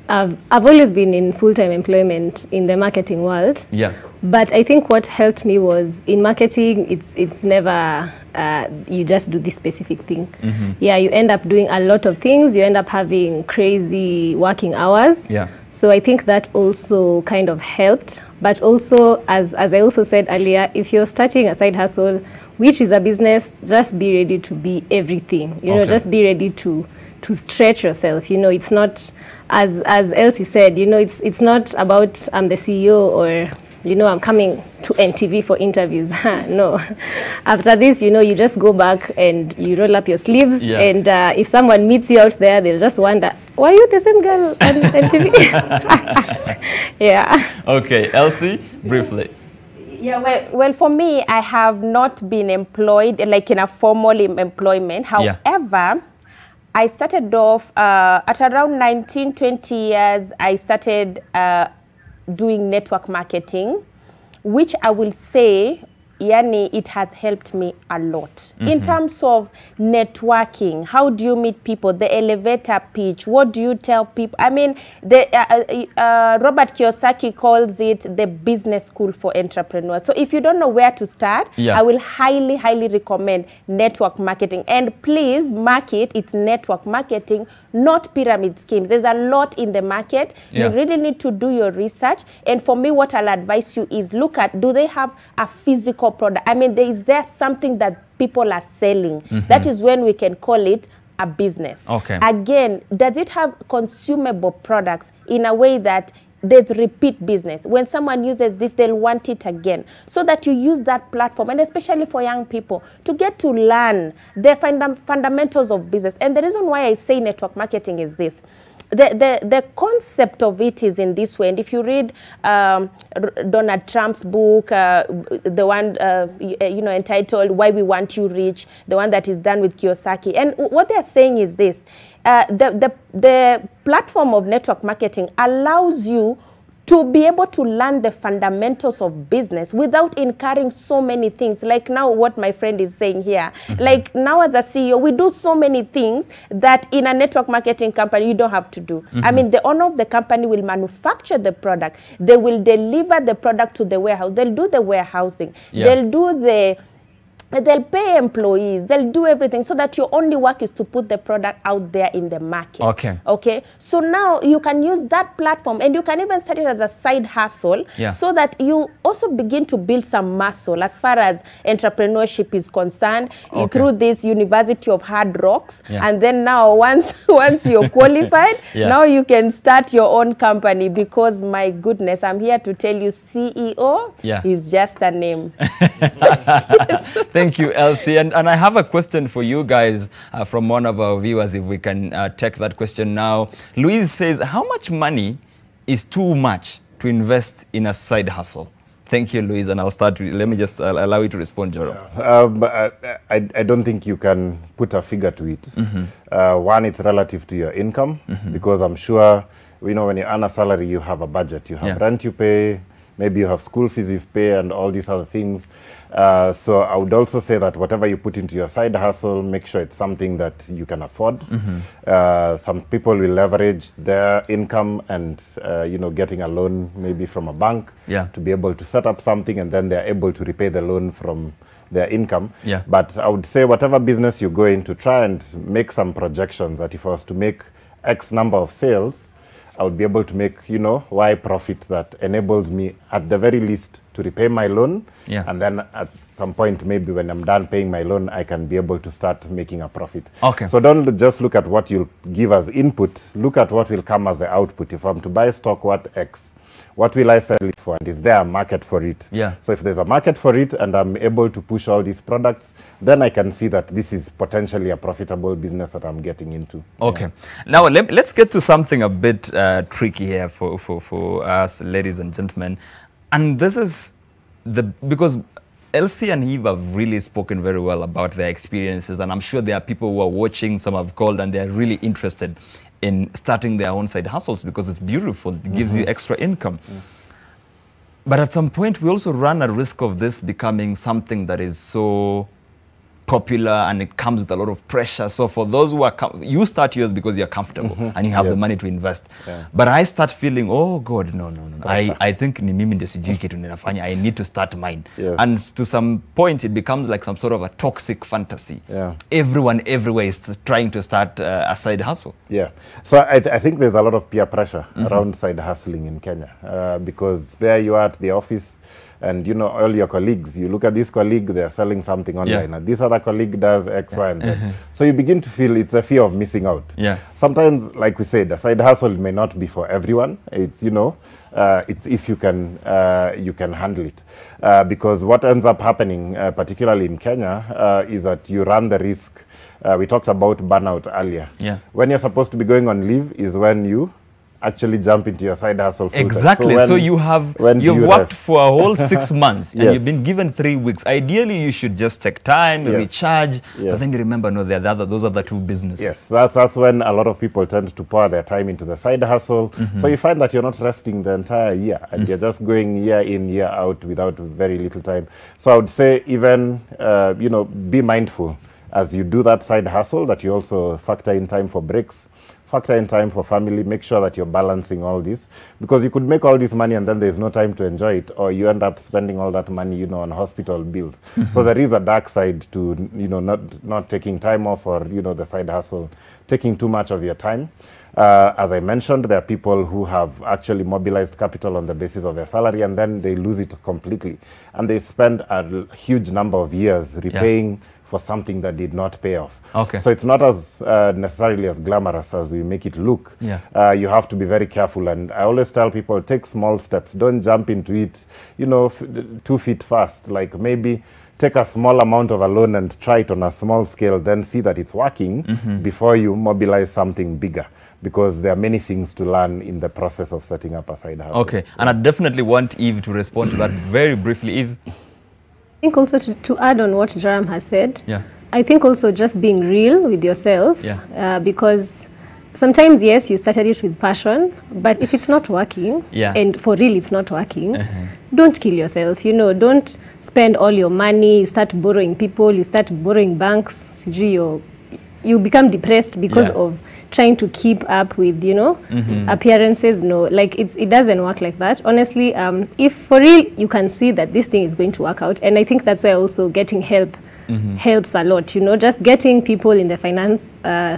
I've always been in full-time employment in the marketing world. Yeah. But I think what helped me was in marketing, it's never you just do this specific thing. Mm-hmm. Yeah, you end up doing a lot of things. You end up having crazy working hours. Yeah. So I think that also kind of helped. But also, as I also said earlier, if you're starting a side hustle which is a business, just be ready to be everything. You know, just be ready to stretch yourself. You know, it's not, as Elsie said, you know, it's not about I'm the CEO or, you know, I'm coming to NTV for interviews. No. After this, you know, you just go back and you roll up your sleeves. Yeah. And if someone meets you out there, they'll just wonder, why are you the same girl on NTV? Yeah. Okay, Elsie, briefly. Yeah, well, for me, I have not been employed, like in a formal employment. However, I started off at around 19, 20 years, I started doing network marketing, which I will say, yani, it has helped me a lot. In terms of networking, how do you meet people, the elevator pitch, what do you tell people? I mean, Robert Kiyosaki calls it the business school for entrepreneurs. So if you don't know where to start, I will highly, highly recommend network marketing. And please mark it, it's network marketing, not pyramid schemes. There's a lot in the market. You really need to do your research. And for me, what I'll advise you is look at, do they have a physical product? I mean, is there something that people are selling? That is when we can call it a business. Again, does it have consumable products in a way that there's repeat business? When someone uses this, they'll want it again. So that you use that platform, and especially for young people, to get to learn the fundamentals of business. And the reason why I say network marketing is this. The concept of it is in this way. And if you read Donald Trump's book, the one you know, entitled "Why We Want You Rich," the one that is done with Kiyosaki, and what they're saying is this: the platform of network marketing allows you to be able to learn the fundamentals of business without incurring so many things. Like now what my friend is saying here. Like now as a CEO, we do so many things that in a network marketing company, you don't have to do. I mean, the owner of the company will manufacture the product. They will deliver the product to the warehouse. They'll do the warehousing. They'll do they'll pay employees, they'll do everything, so that your only work is to put the product out there in the market. Okay. So now you can use that platform, and you can even start it as a side hustle, so that you also begin to build some muscle as far as entrepreneurship is concerned through this University of Hard Rocks. And then now once you're qualified, now you can start your own company, because my goodness, I'm here to tell you, CEO is just a name. Thank you, Elsie. And I have a question for you guys from one of our viewers, if we can take that question now. Louise says, how much money is too much to invest in a side hustle? Thank you, Louise, and I'll start with, let me just allow you to respond, Jerome. I don't think you can put a figure to it. One, it's relative to your income, because I'm sure, you know, when you earn a salary, you have a budget. You have rent you pay, maybe you have school fees you pay, and all these other things. So I would also say that whatever you put into your side hustle, make sure it's something that you can afford. Some people will leverage their income and, you know, getting a loan maybe from a bank to be able to set up something, and then they're able to repay the loan from their income. But I would say whatever business you go into, try and make some projections that if I was to make X number of sales, I would be able to make, you know, Y profit that enables me at the very least to repay my loan. And then at some point, maybe when I'm done paying my loan, I can be able to start making a profit. So don't just look at what you'll give as input, look at what will come as the output. If I'm to buy stock worth X, what will I sell it for? And is there a market for it? So if there's a market for it and I'm able to push all these products, then I can see that this is potentially a profitable business that I'm getting into. Now let's get to something a bit tricky here for us, ladies and gentlemen. And this is because Elsie and Eve have really spoken very well about their experiences, and I'm sure there are people who are watching, some have called, and they're really interested in starting their own side hustles because it's beautiful. It gives you extra income. But at some point, we also run a risk of this becoming something that is so popular, and it comes with a lot of pressure. So for those who are, you start yours because you're comfortable and you have the money to invest. But I start feeling, oh God, no. I think ni mimi ndio sijui kitu ninafanya. I need to start mine. And to some point, it becomes like some sort of a toxic fantasy. Everyone everywhere is trying to start a side hustle. So I think there's a lot of peer pressure around side hustling in Kenya, because there you are at the office, And, you know, all your colleagues, you look at this colleague, they're selling something online. And this other colleague does X, Y, and Z. So you begin to feel it's a fear of missing out. Sometimes, like we said, the side hustle may not be for everyone. It's, you know, it's if you can handle it. Because what ends up happening, particularly in Kenya, is that you run the risk. We talked about burnout earlier. When you're supposed to be going on leave is when you actually jump into your side hustle full Exactly. time. So you've worked for a whole 6 months and you've been given 3 weeks. Ideally, you should just take time, recharge. But then you remember, no, those are the two businesses. Yes, that's when a lot of people tend to pour their time into the side hustle. So you find that you're not resting the entire year and you're just going year in, year out without very little time. So I would say even, you know, be mindful as you do that side hustle, that you also factor in time for breaks, factor in time for family, make sure that you're balancing all this, because you could make all this money and then there's no time to enjoy it, or you end up spending all that money, you know, on hospital bills. So there is a dark side to, you know, not taking time off, or, you know, the side hustle taking too much of your time. As I mentioned, there are people who have actually mobilized capital on the basis of their salary and then they lose it completely. And they spend a huge number of years repaying for something that did not pay off. So it's not as necessarily as glamorous as we make it look. You have to be very careful. And I always tell people, take small steps. Don't jump into it, you know, 2 feet fast. Like maybe take a small amount of a loan and try it on a small scale, then see that it's working before you mobilize something bigger. Because there are many things to learn in the process of setting up a side hustle. Okay, and I definitely want Eve to respond to that very briefly. Eve? I think also to add on what Joram has said, I think also just being real with yourself, because sometimes, yes, you started it with passion, but if it's not working, and for real it's not working, don't kill yourself, you know, don't spend all your money, you start borrowing people, you start borrowing banks, you become depressed because of trying to keep up with, you know, appearances. No, like it doesn't work like that. Honestly, if for real you can see that this thing is going to work out, and I think that's why also getting help helps a lot, you know, just getting people in the finance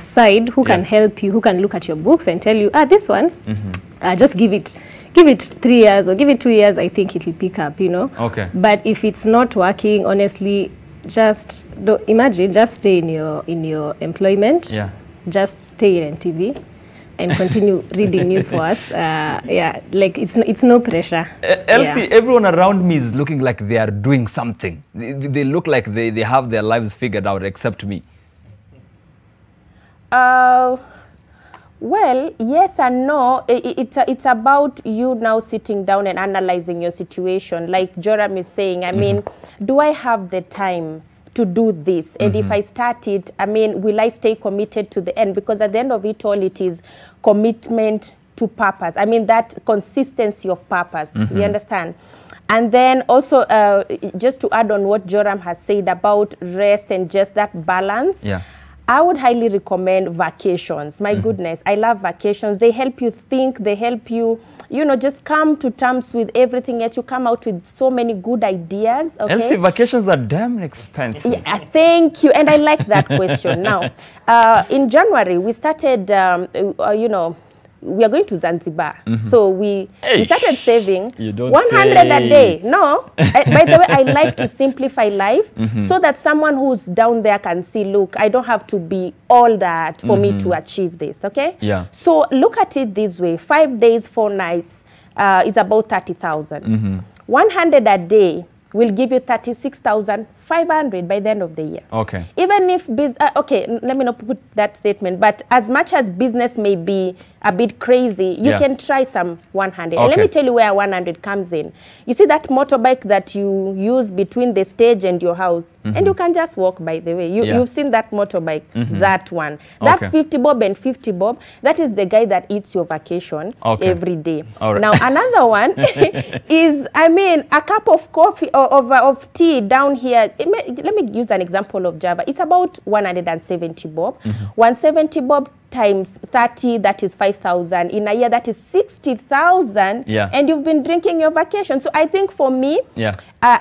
side who can help you, who can look at your books and tell you, this one, just give it 3 years or give it 2 years, I think it will pick up, you know. But if it's not working, honestly, just imagine, just stay in your employment. Just stay in TV and continue reading news for us. Like it's no pressure. Elsie, everyone around me is looking like they are doing something. They look like they have their lives figured out, except me. Well, yes and no. It's about you now sitting down and analyzing your situation. Like Joram is saying, I mean, do I have the time to do this? And if I start it, I mean, will I stay committed to the end? Because at the end of it all, it is commitment to purpose. I mean, that consistency of purpose. You understand? And then also, just to add on what Joram has said about rest and just that balance, I would highly recommend vacations. My goodness, I love vacations. They help you think, they help you, you know, just come to terms with everything, yet you come out with so many good ideas. Elsie, vacations are damn expensive. Yeah, thank you. And I like that question. Now, in January, we started, you know, we are going to Zanzibar. So we started saving 100 a day. No, by the way, I like to simplify life so that someone who's down there can see, look, I don't have to be all that for me to achieve this, okay? So look at it this way. 5 days, 4 nights is about 30,000. 100 a day will give you 36,500 by the end of the year. Even if, let me not put that statement, but as much as business may be a bit crazy, you can try some 100. And let me tell you where 100 comes in. You see that motorbike that you use between the stage and your house, and you can just walk, by the way. You've seen that motorbike, that one. That 50 bob and 50 bob, that is the guy that eats your vacation every day. Now, another one is, I mean, a cup of coffee, of tea down here. Let me use an example of Java. It's about 170 bob. 170 bob times 30, that is 5,000. In a year, that is 60,000. And you've been drinking your vacation. So I think for me,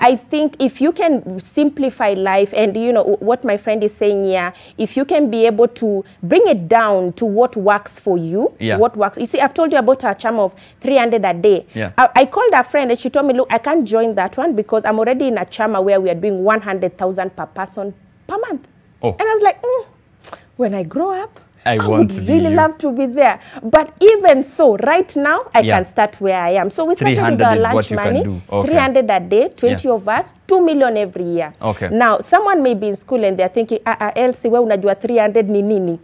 I think if you can simplify life, and you know what my friend is saying here, if you can be able to bring it down to what works for you, what works. You see, I've told you about our charm of 300 a day. I called a friend and she told me, look, I can't join that one because I'm already in a charm where we are doing 100,000 per person per month. And I was like, when I grow up, I would really love to be there. But even so, right now, I can start where I am. So we started with our lunch money, 300 a day, 20 of us, 2 million every year. Now, someone may be in school and they're thinking, Elsie, well, unajua 300 ni nini?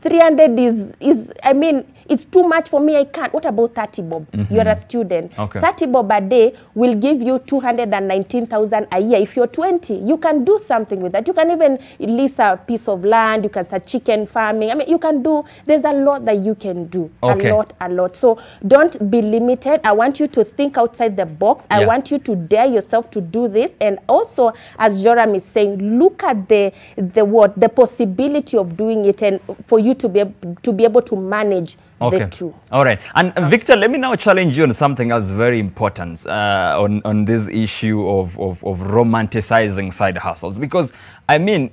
300 is, I mean, it's too much for me, I can't. What about 30 bob? You're a student. 30 bob a day will give you 219,000 a year. If you're 20, you can do something with that. You can even lease a piece of land, you can start chicken farming. I mean, you can do, there's a lot that you can do. A lot. So don't be limited. I want you to think outside the box. I want you to dare yourself to do this. And also, as Joram is saying, look at the possibility of doing it, and for you to be able to manage the two. All right. And Victor, let me now challenge you on something else very important on this issue of romanticizing side hustles. Because, I mean,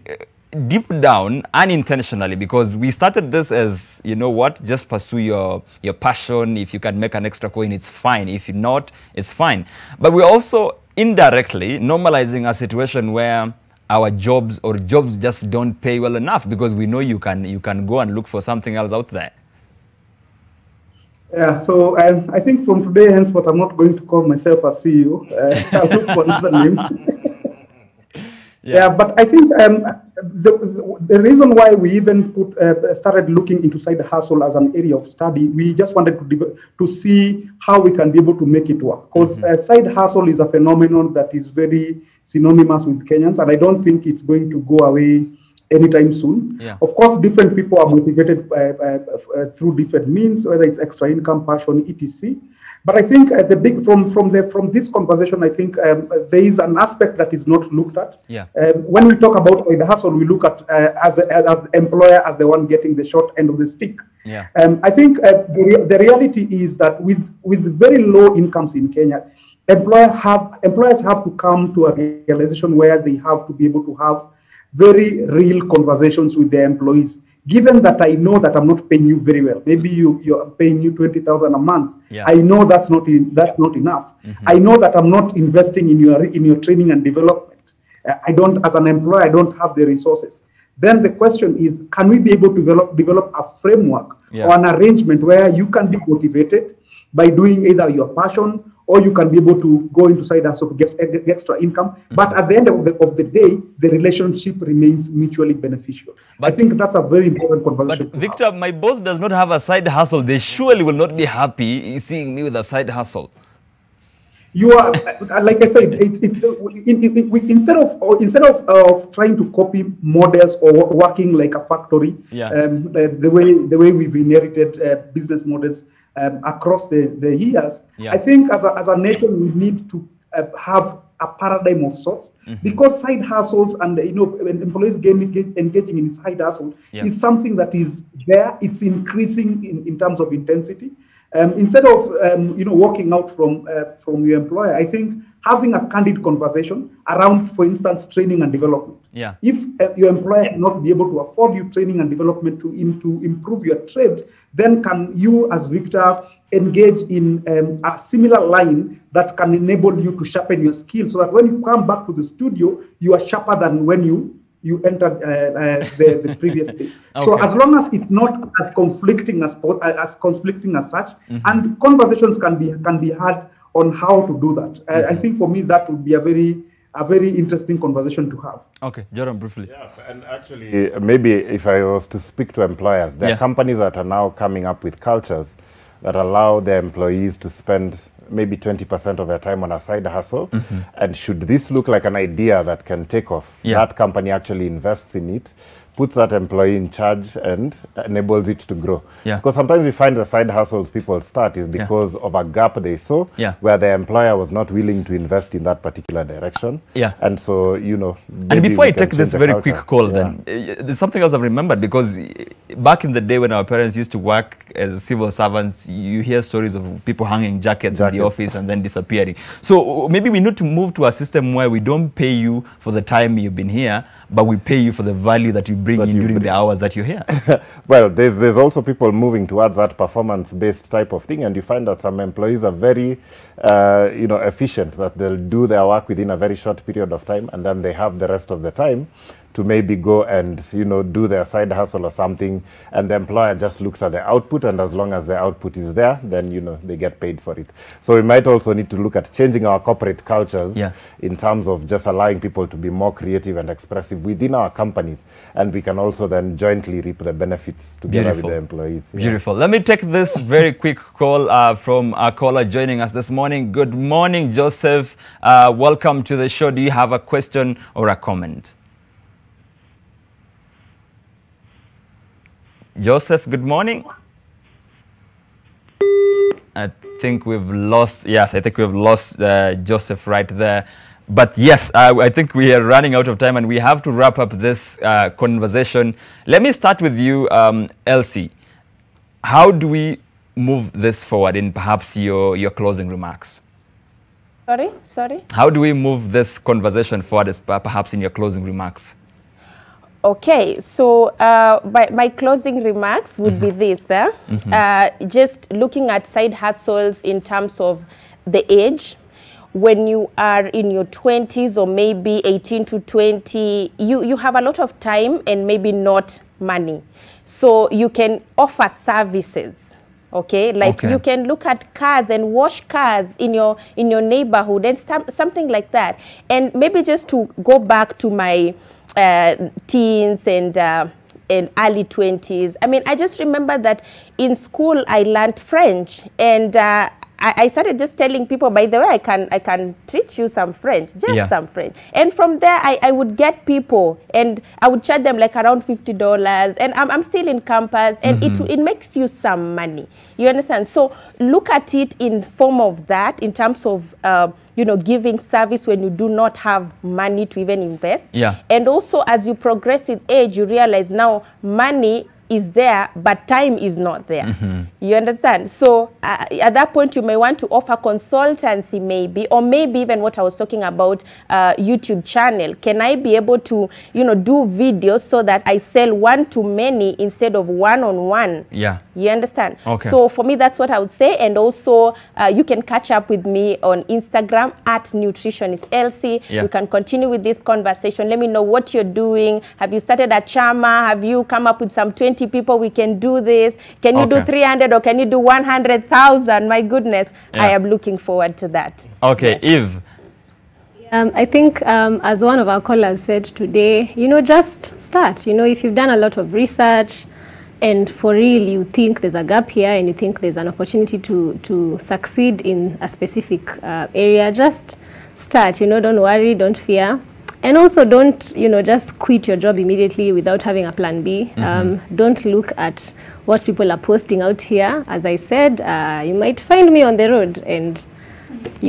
deep down, unintentionally, because we started this as, you know what, just pursue your passion. If you can make an extra coin, it's fine. If not, it's fine. But we're also indirectly normalizing a situation where our jobs just don't pay well enough, because we know you can go and look for something else out there. Yeah, so I think from today henceforth, I'm not going to call myself a CEO. I'll look for another name. But I think the reason why we even started looking into side hustle as an area of study, we just wanted to see how we can be able to make it work. Because side hustle is a phenomenon that is very synonymous with Kenyans, and I don't think it's going to go away anytime soon. Of course, different people are motivated through different means, whether it's extra income, passion, etc. But I think from this conversation, I think there is an aspect that is not looked at. When we talk about side hustle, we look at as the employer as the one getting the short end of the stick. I think the reality is that with very low incomes in Kenya, employers have to come to a realization where they have to be able to have very real conversations with their employees. Given that I know that I'm not paying you very well, maybe you're paying you 20,000 a month. I know that's not enough. I know that I'm not investing in your training and development. As an employer, I don't have the resources. Then the question is, can we be able to develop a framework or an arrangement where you can be motivated by doing either your passion, or you can be able to go into side hustle to get extra income. But at the end of the day, the relationship remains mutually beneficial. But I think that's a very important conversation. But Victor, my boss does not have a side hustle. They surely will not be happy seeing me with a side hustle. You are, like I said, instead of trying to copy models or working like a factory, the way we've inherited business models across the years, I think as a nation we need to have a paradigm of sorts, because side hustles and employees engaging in side hustle is something that is there. It's increasing in terms of intensity. Instead of walking out from your employer, I think having a candid conversation around, for instance, training and development. If your employer cannot be able to afford you training and development to improve your trade, then can you, as Victor, engage in a similar line that can enable you to sharpen your skills, so that when you come back to the studio, you are sharper than when you entered the previous day. So as long as it's not as conflicting as such, and conversations can be had on how to do that. I think for me that would be a very interesting conversation to have. Okay, Joram, briefly. Yeah, and actually, maybe if I was to speak to employers, there are companies that are now coming up with cultures that allow their employees to spend maybe 20% of their time on a side hustle. And should this look like an idea that can take off, that company actually invests in it, puts that employee in charge and enables it to grow. Yeah. Because sometimes we find the side hustles people start is because of a gap they saw where the employer was not willing to invest in that particular direction. Yeah. And so, you know, and before I take this very quick call, then there's something else I've remembered, because back in the day when our parents used to work as civil servants, you hear stories of people hanging jackets in the office and then disappearing. So maybe we need to move to a system where we don't pay you for the time you've been here, but we pay you for the value that you bring in during the hours that you're here. Well, there's also people moving towards that performance-based type of thing, and you find that some employees are very, you know, efficient, that they'll do their work within a very short period of time, and then they have the rest of the time to maybe go and, you know, do their side hustle or something, and the employer just looks at the output, and as long as the output is there, then, you know, they get paid for it. So we might also need to look at changing our corporate cultures in terms of just allowing people to be more creative and expressive within our companies, and we can also then jointly reap the benefits together with the employees. Beautiful. Let me take this very quick call from our caller joining us this morning. Good morning, Joseph. Welcome to the show. Do you have a question or a comment? Joseph, good morning. I think we've lost, I think we've lost Joseph right there. But yes, I think we are running out of time and we have to wrap up this conversation. Let me start with you, Elsie. How do we move this forward in perhaps your closing remarks? Sorry? How do we move this conversation forward perhaps in your closing remarks? Okay, so my closing remarks would be this. Just looking at side hustles in terms of the age. When you are in your 20s or maybe 18 to 20, you have a lot of time and maybe not money. So you can offer services. Okay, like you can look at cars and wash cars in your neighborhood and something like that. And maybe just to go back to my teens and early 20s. I mean, I just remember that in school I learned French, and I started just telling people, by the way, I can teach you some French, just some French. And from there, I would get people, and I would charge them like around $50, and I'm still in campus, and it makes you some money. You understand? So look at it in form of that, in terms of you know, giving service when you do not have money to even invest. And also, as you progress with age, you realize now money is there, but time is not there. You understand? So at that point, you may want to offer consultancy maybe, or maybe even what I was talking about, YouTube channel. Can I be able to, you know, do videos so that I sell one-to-many instead of one-on-one? You understand? So for me, that's what I would say. And also, you can catch up with me on Instagram at nutritionistelsie. You can continue with this conversation. Let me know what you're doing. Have you started a chama? Have you come up with some 20 people? We can do this. Can you do 300 or can you do 100,000? My goodness, I am looking forward to that. Okay, Eve. I think as one of our callers said today, you know, just start. You know, if you've done a lot of research and for real you think there's a gap here and you think there's an opportunity to succeed in a specific area, just start. You know, don't worry, don't fear. And also don't, you know, just quit your job immediately without having a plan B. Don't look at what people are posting out here. As I said, you might find me on the road and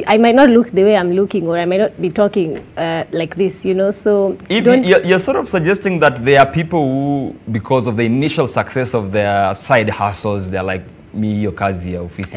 I might not look the way I'm looking, or I might not be talking like this, you know, so you're sort of suggesting that there are people who, because of the initial success of their side hustles, they're like, me, your kazi, your office.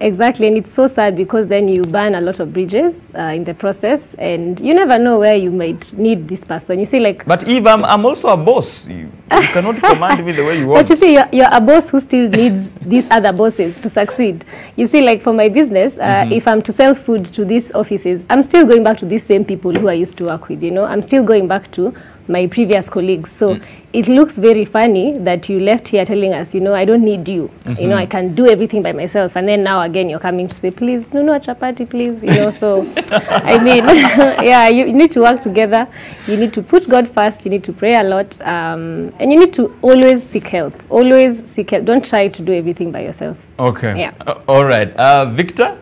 Exactly, and it's so sad because then you burn a lot of bridges in the process, and you never know where you might need this person. You see, like. But Eve, I'm also a boss. You cannot command me the way you want. But you see, you're a boss who still needs these other bosses to succeed. You see, like for my business, if I'm to sell food to these offices, I'm still going back to these same people who I used to work with. You know, I'm still going back to my previous colleagues. So it looks very funny that you left here telling us, you know, I don't need you. You know, I can do everything by myself. And then now again, you're coming to say, please, no, a chapati, please. You know, so I mean, yeah, you need to work together. You need to put God first. You need to pray a lot. And you need to always seek help. Always seek help. Don't try to do everything by yourself. Okay. Yeah. All right. Victor?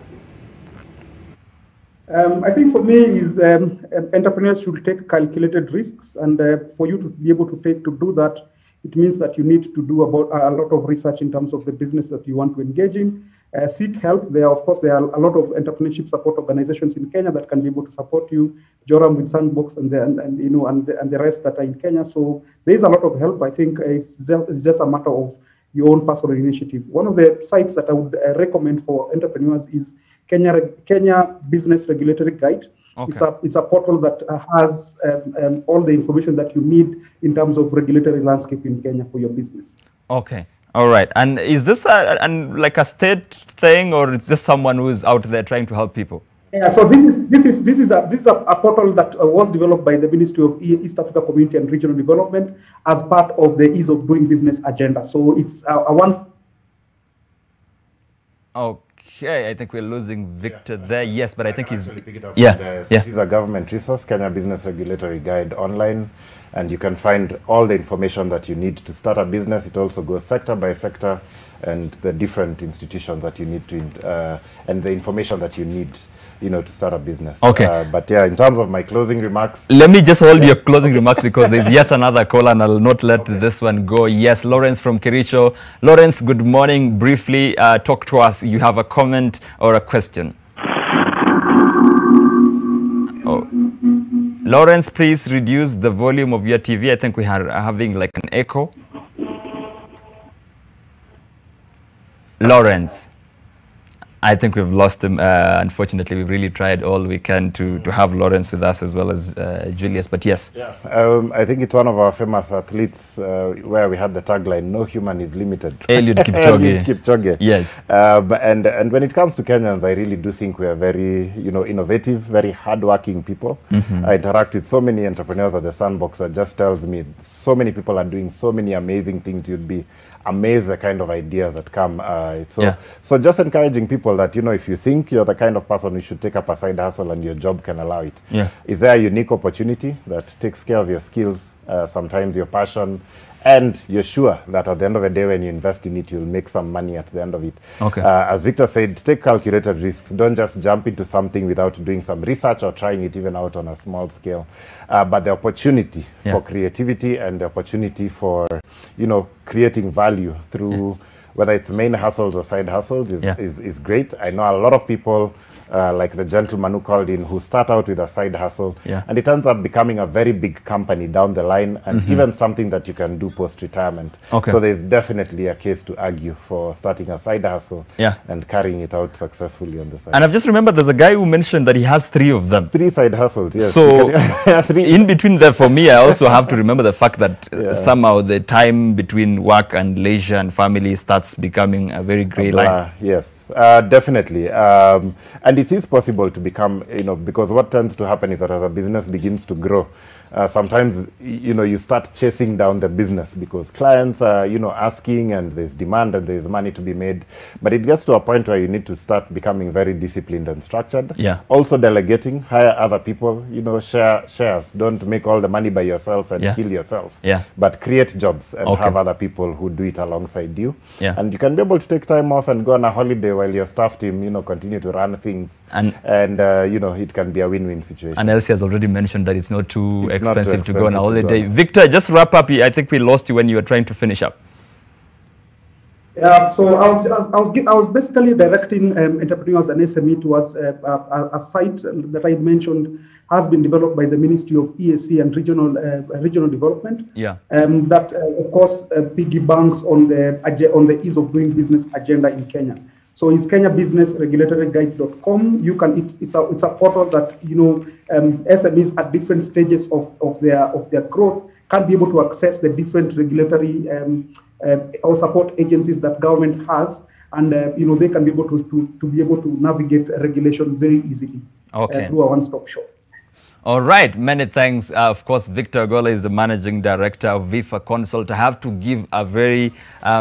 I think for me is entrepreneurs should take calculated risks, and for you to be able to do that, it means that you need to do about a lot of research in terms of the business that you want to engage in. Seek help. There are a lot of entrepreneurship support organizations in Kenya that can be able to support you. Joram with Sandbox and the rest that are in Kenya. So there is a lot of help. I think it's just a matter of your own personal initiative. One of the sites that I would recommend for entrepreneurs is Kenya Business Regulatory Guide. Okay. It's a portal that has all the information that you need in terms of regulatory landscape in Kenya for your business. Okay. All right. And is this like a state thing, or it's just someone who is out there trying to help people? Yeah. So this is a portal that was developed by the Ministry of East Africa Community and Regional Development as part of the Ease of Doing Business agenda. So it's a one. Okay, I think we're losing Victor there. Yes, but I think he's... It is a government resource, Kenya Business Regulatory Guide online, and you can find all the information that you need to start a business. It also goes sector by sector and the different institutions that you need to, and the information that you need, to start a business. Okay. But yeah, in terms of my closing remarks... Let me just hold your closing remarks because there's yet another call and I'll not let this one go. Yes, Lawrence from Kericho. Lawrence, good morning. Briefly, talk to us. You have a comment or a question? Oh. Lawrence, please reduce the volume of your TV. I think we are having like an echo. Lawrence. I think we've lost him. Unfortunately, we've really tried all we can to have Lawrence with us as well as Julius, but yes. Yeah. I think it's one of our famous athletes where we had the tagline, "No human is limited." Eliud Kipchoge. Eliud Kipchoge. Yes. And when it comes to Kenyans, I really do think we are very, innovative, very hardworking people. Mm-hmm. I interact with so many entrepreneurs at the Sandbox that just tells me so many people are doing so many amazing things. You'd be amazed the kind of ideas that come. So just encouraging people that, if you think you're the kind of person who should take up a side hustle and your job can allow it, is there a unique opportunity that takes care of your skills, sometimes your passion, and you're sure that at the end of the day when you invest in it, you'll make some money at the end of it. Okay. As Victor said, take calculated risks. Don't just jump into something without doing some research or trying it even out on a small scale. But the opportunity for creativity and the opportunity for, creating value through whether it's main hustles or side hustles is great. I know a lot of people, like the gentleman who called in, who start out with a side hustle, and it ends up becoming a very big company down the line, and even something that you can do post-retirement. Okay. So there's definitely a case to argue for starting a side hustle and carrying it out successfully on the side. And I've just remembered there's a guy who mentioned that he has 3 of them. 3 side hustles, yes. So in between there, for me, I also have to remember the fact that somehow the time between work and leisure and family starts becoming a very gray line. Yes, definitely. And it is possible to become, because what tends to happen is that as a business begins to grow, sometimes, you start chasing down the business because clients are, asking, and there's demand and there's money to be made. But it gets to a point where you need to start becoming very disciplined and structured. Yeah. Also delegating, hire other people, share shares. Don't make all the money by yourself and kill yourself. Yeah. But create jobs and have other people who do it alongside you. Yeah. And you can be able to take time off and go on a holiday while your staff team, continue to run things. And it can be a win-win situation. And Elsie has already mentioned that it's not too expensive to go on a holiday. Victor, just wrap up. I think we lost you when you were trying to finish up. Yeah, so I was basically directing entrepreneurs and SME towards a site that I mentioned has been developed by the Ministry of EAC and Regional Development. Yeah. That of course piggybanks on the Ease of Doing Business agenda in Kenya. So it's KenyaBusinessRegulatoryGuide.com. It's a portal that SMEs at different stages of their growth can be able to access the different regulatory or support agencies that government has, and they can be able to navigate regulation very easily through a one-stop shop. All right, many thanks. Of course, Victor Agola is the managing director of Vifa Consult. I have to give a very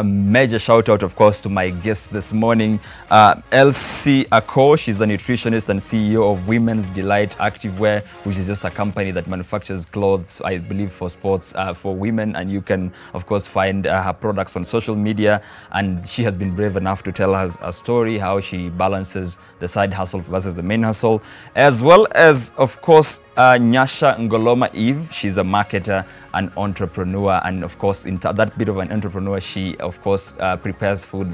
major shout out, of course, to my guest this morning, Elsie Ako. She's a nutritionist and CEO of Women's Delight Activewear, which is just a company that manufactures clothes, I believe, for sports for women. And you can, of course, find her products on social media. And she has been brave enough to tell us a story, how she balances the side hustle versus the main hustle, as well as, of course, Nyasha Ngoloma Eve. She's a marketer and entrepreneur, and of course, in that bit of an entrepreneur, she of course prepares food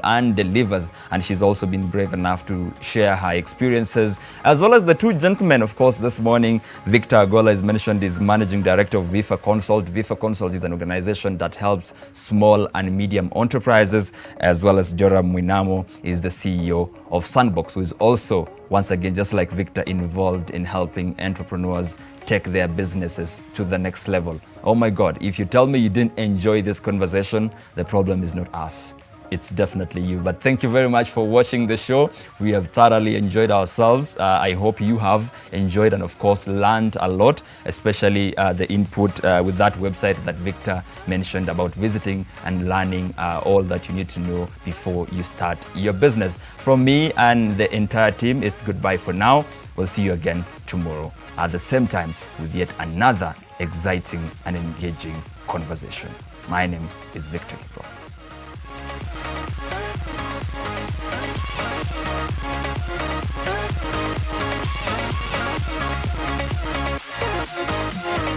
and delivers, and she's also been brave enough to share her experiences, as well as the two gentlemen, of course, this morning. Victor Agola is mentioned, is managing director of Vifa Consult. Vifa Consult is an organization that helps small and medium enterprises, as well as Joram Mwinamo is the CEO of Sandbox, who is also, once again, just like Victor, involved in helping entrepreneurs take their businesses to the next level. Oh my God, if you tell me you didn't enjoy this conversation, the problem is not us. It's definitely you. But thank you very much for watching the show. We have thoroughly enjoyed ourselves. I hope you have enjoyed and, of course, learned a lot, especially the input with that website that Victor mentioned about visiting and learning all that you need to know before you start your business. From me and the entire team, it's goodbye for now. We'll see you again tomorrow at the same time with yet another exciting and engaging conversation. My name is Victor Kipro.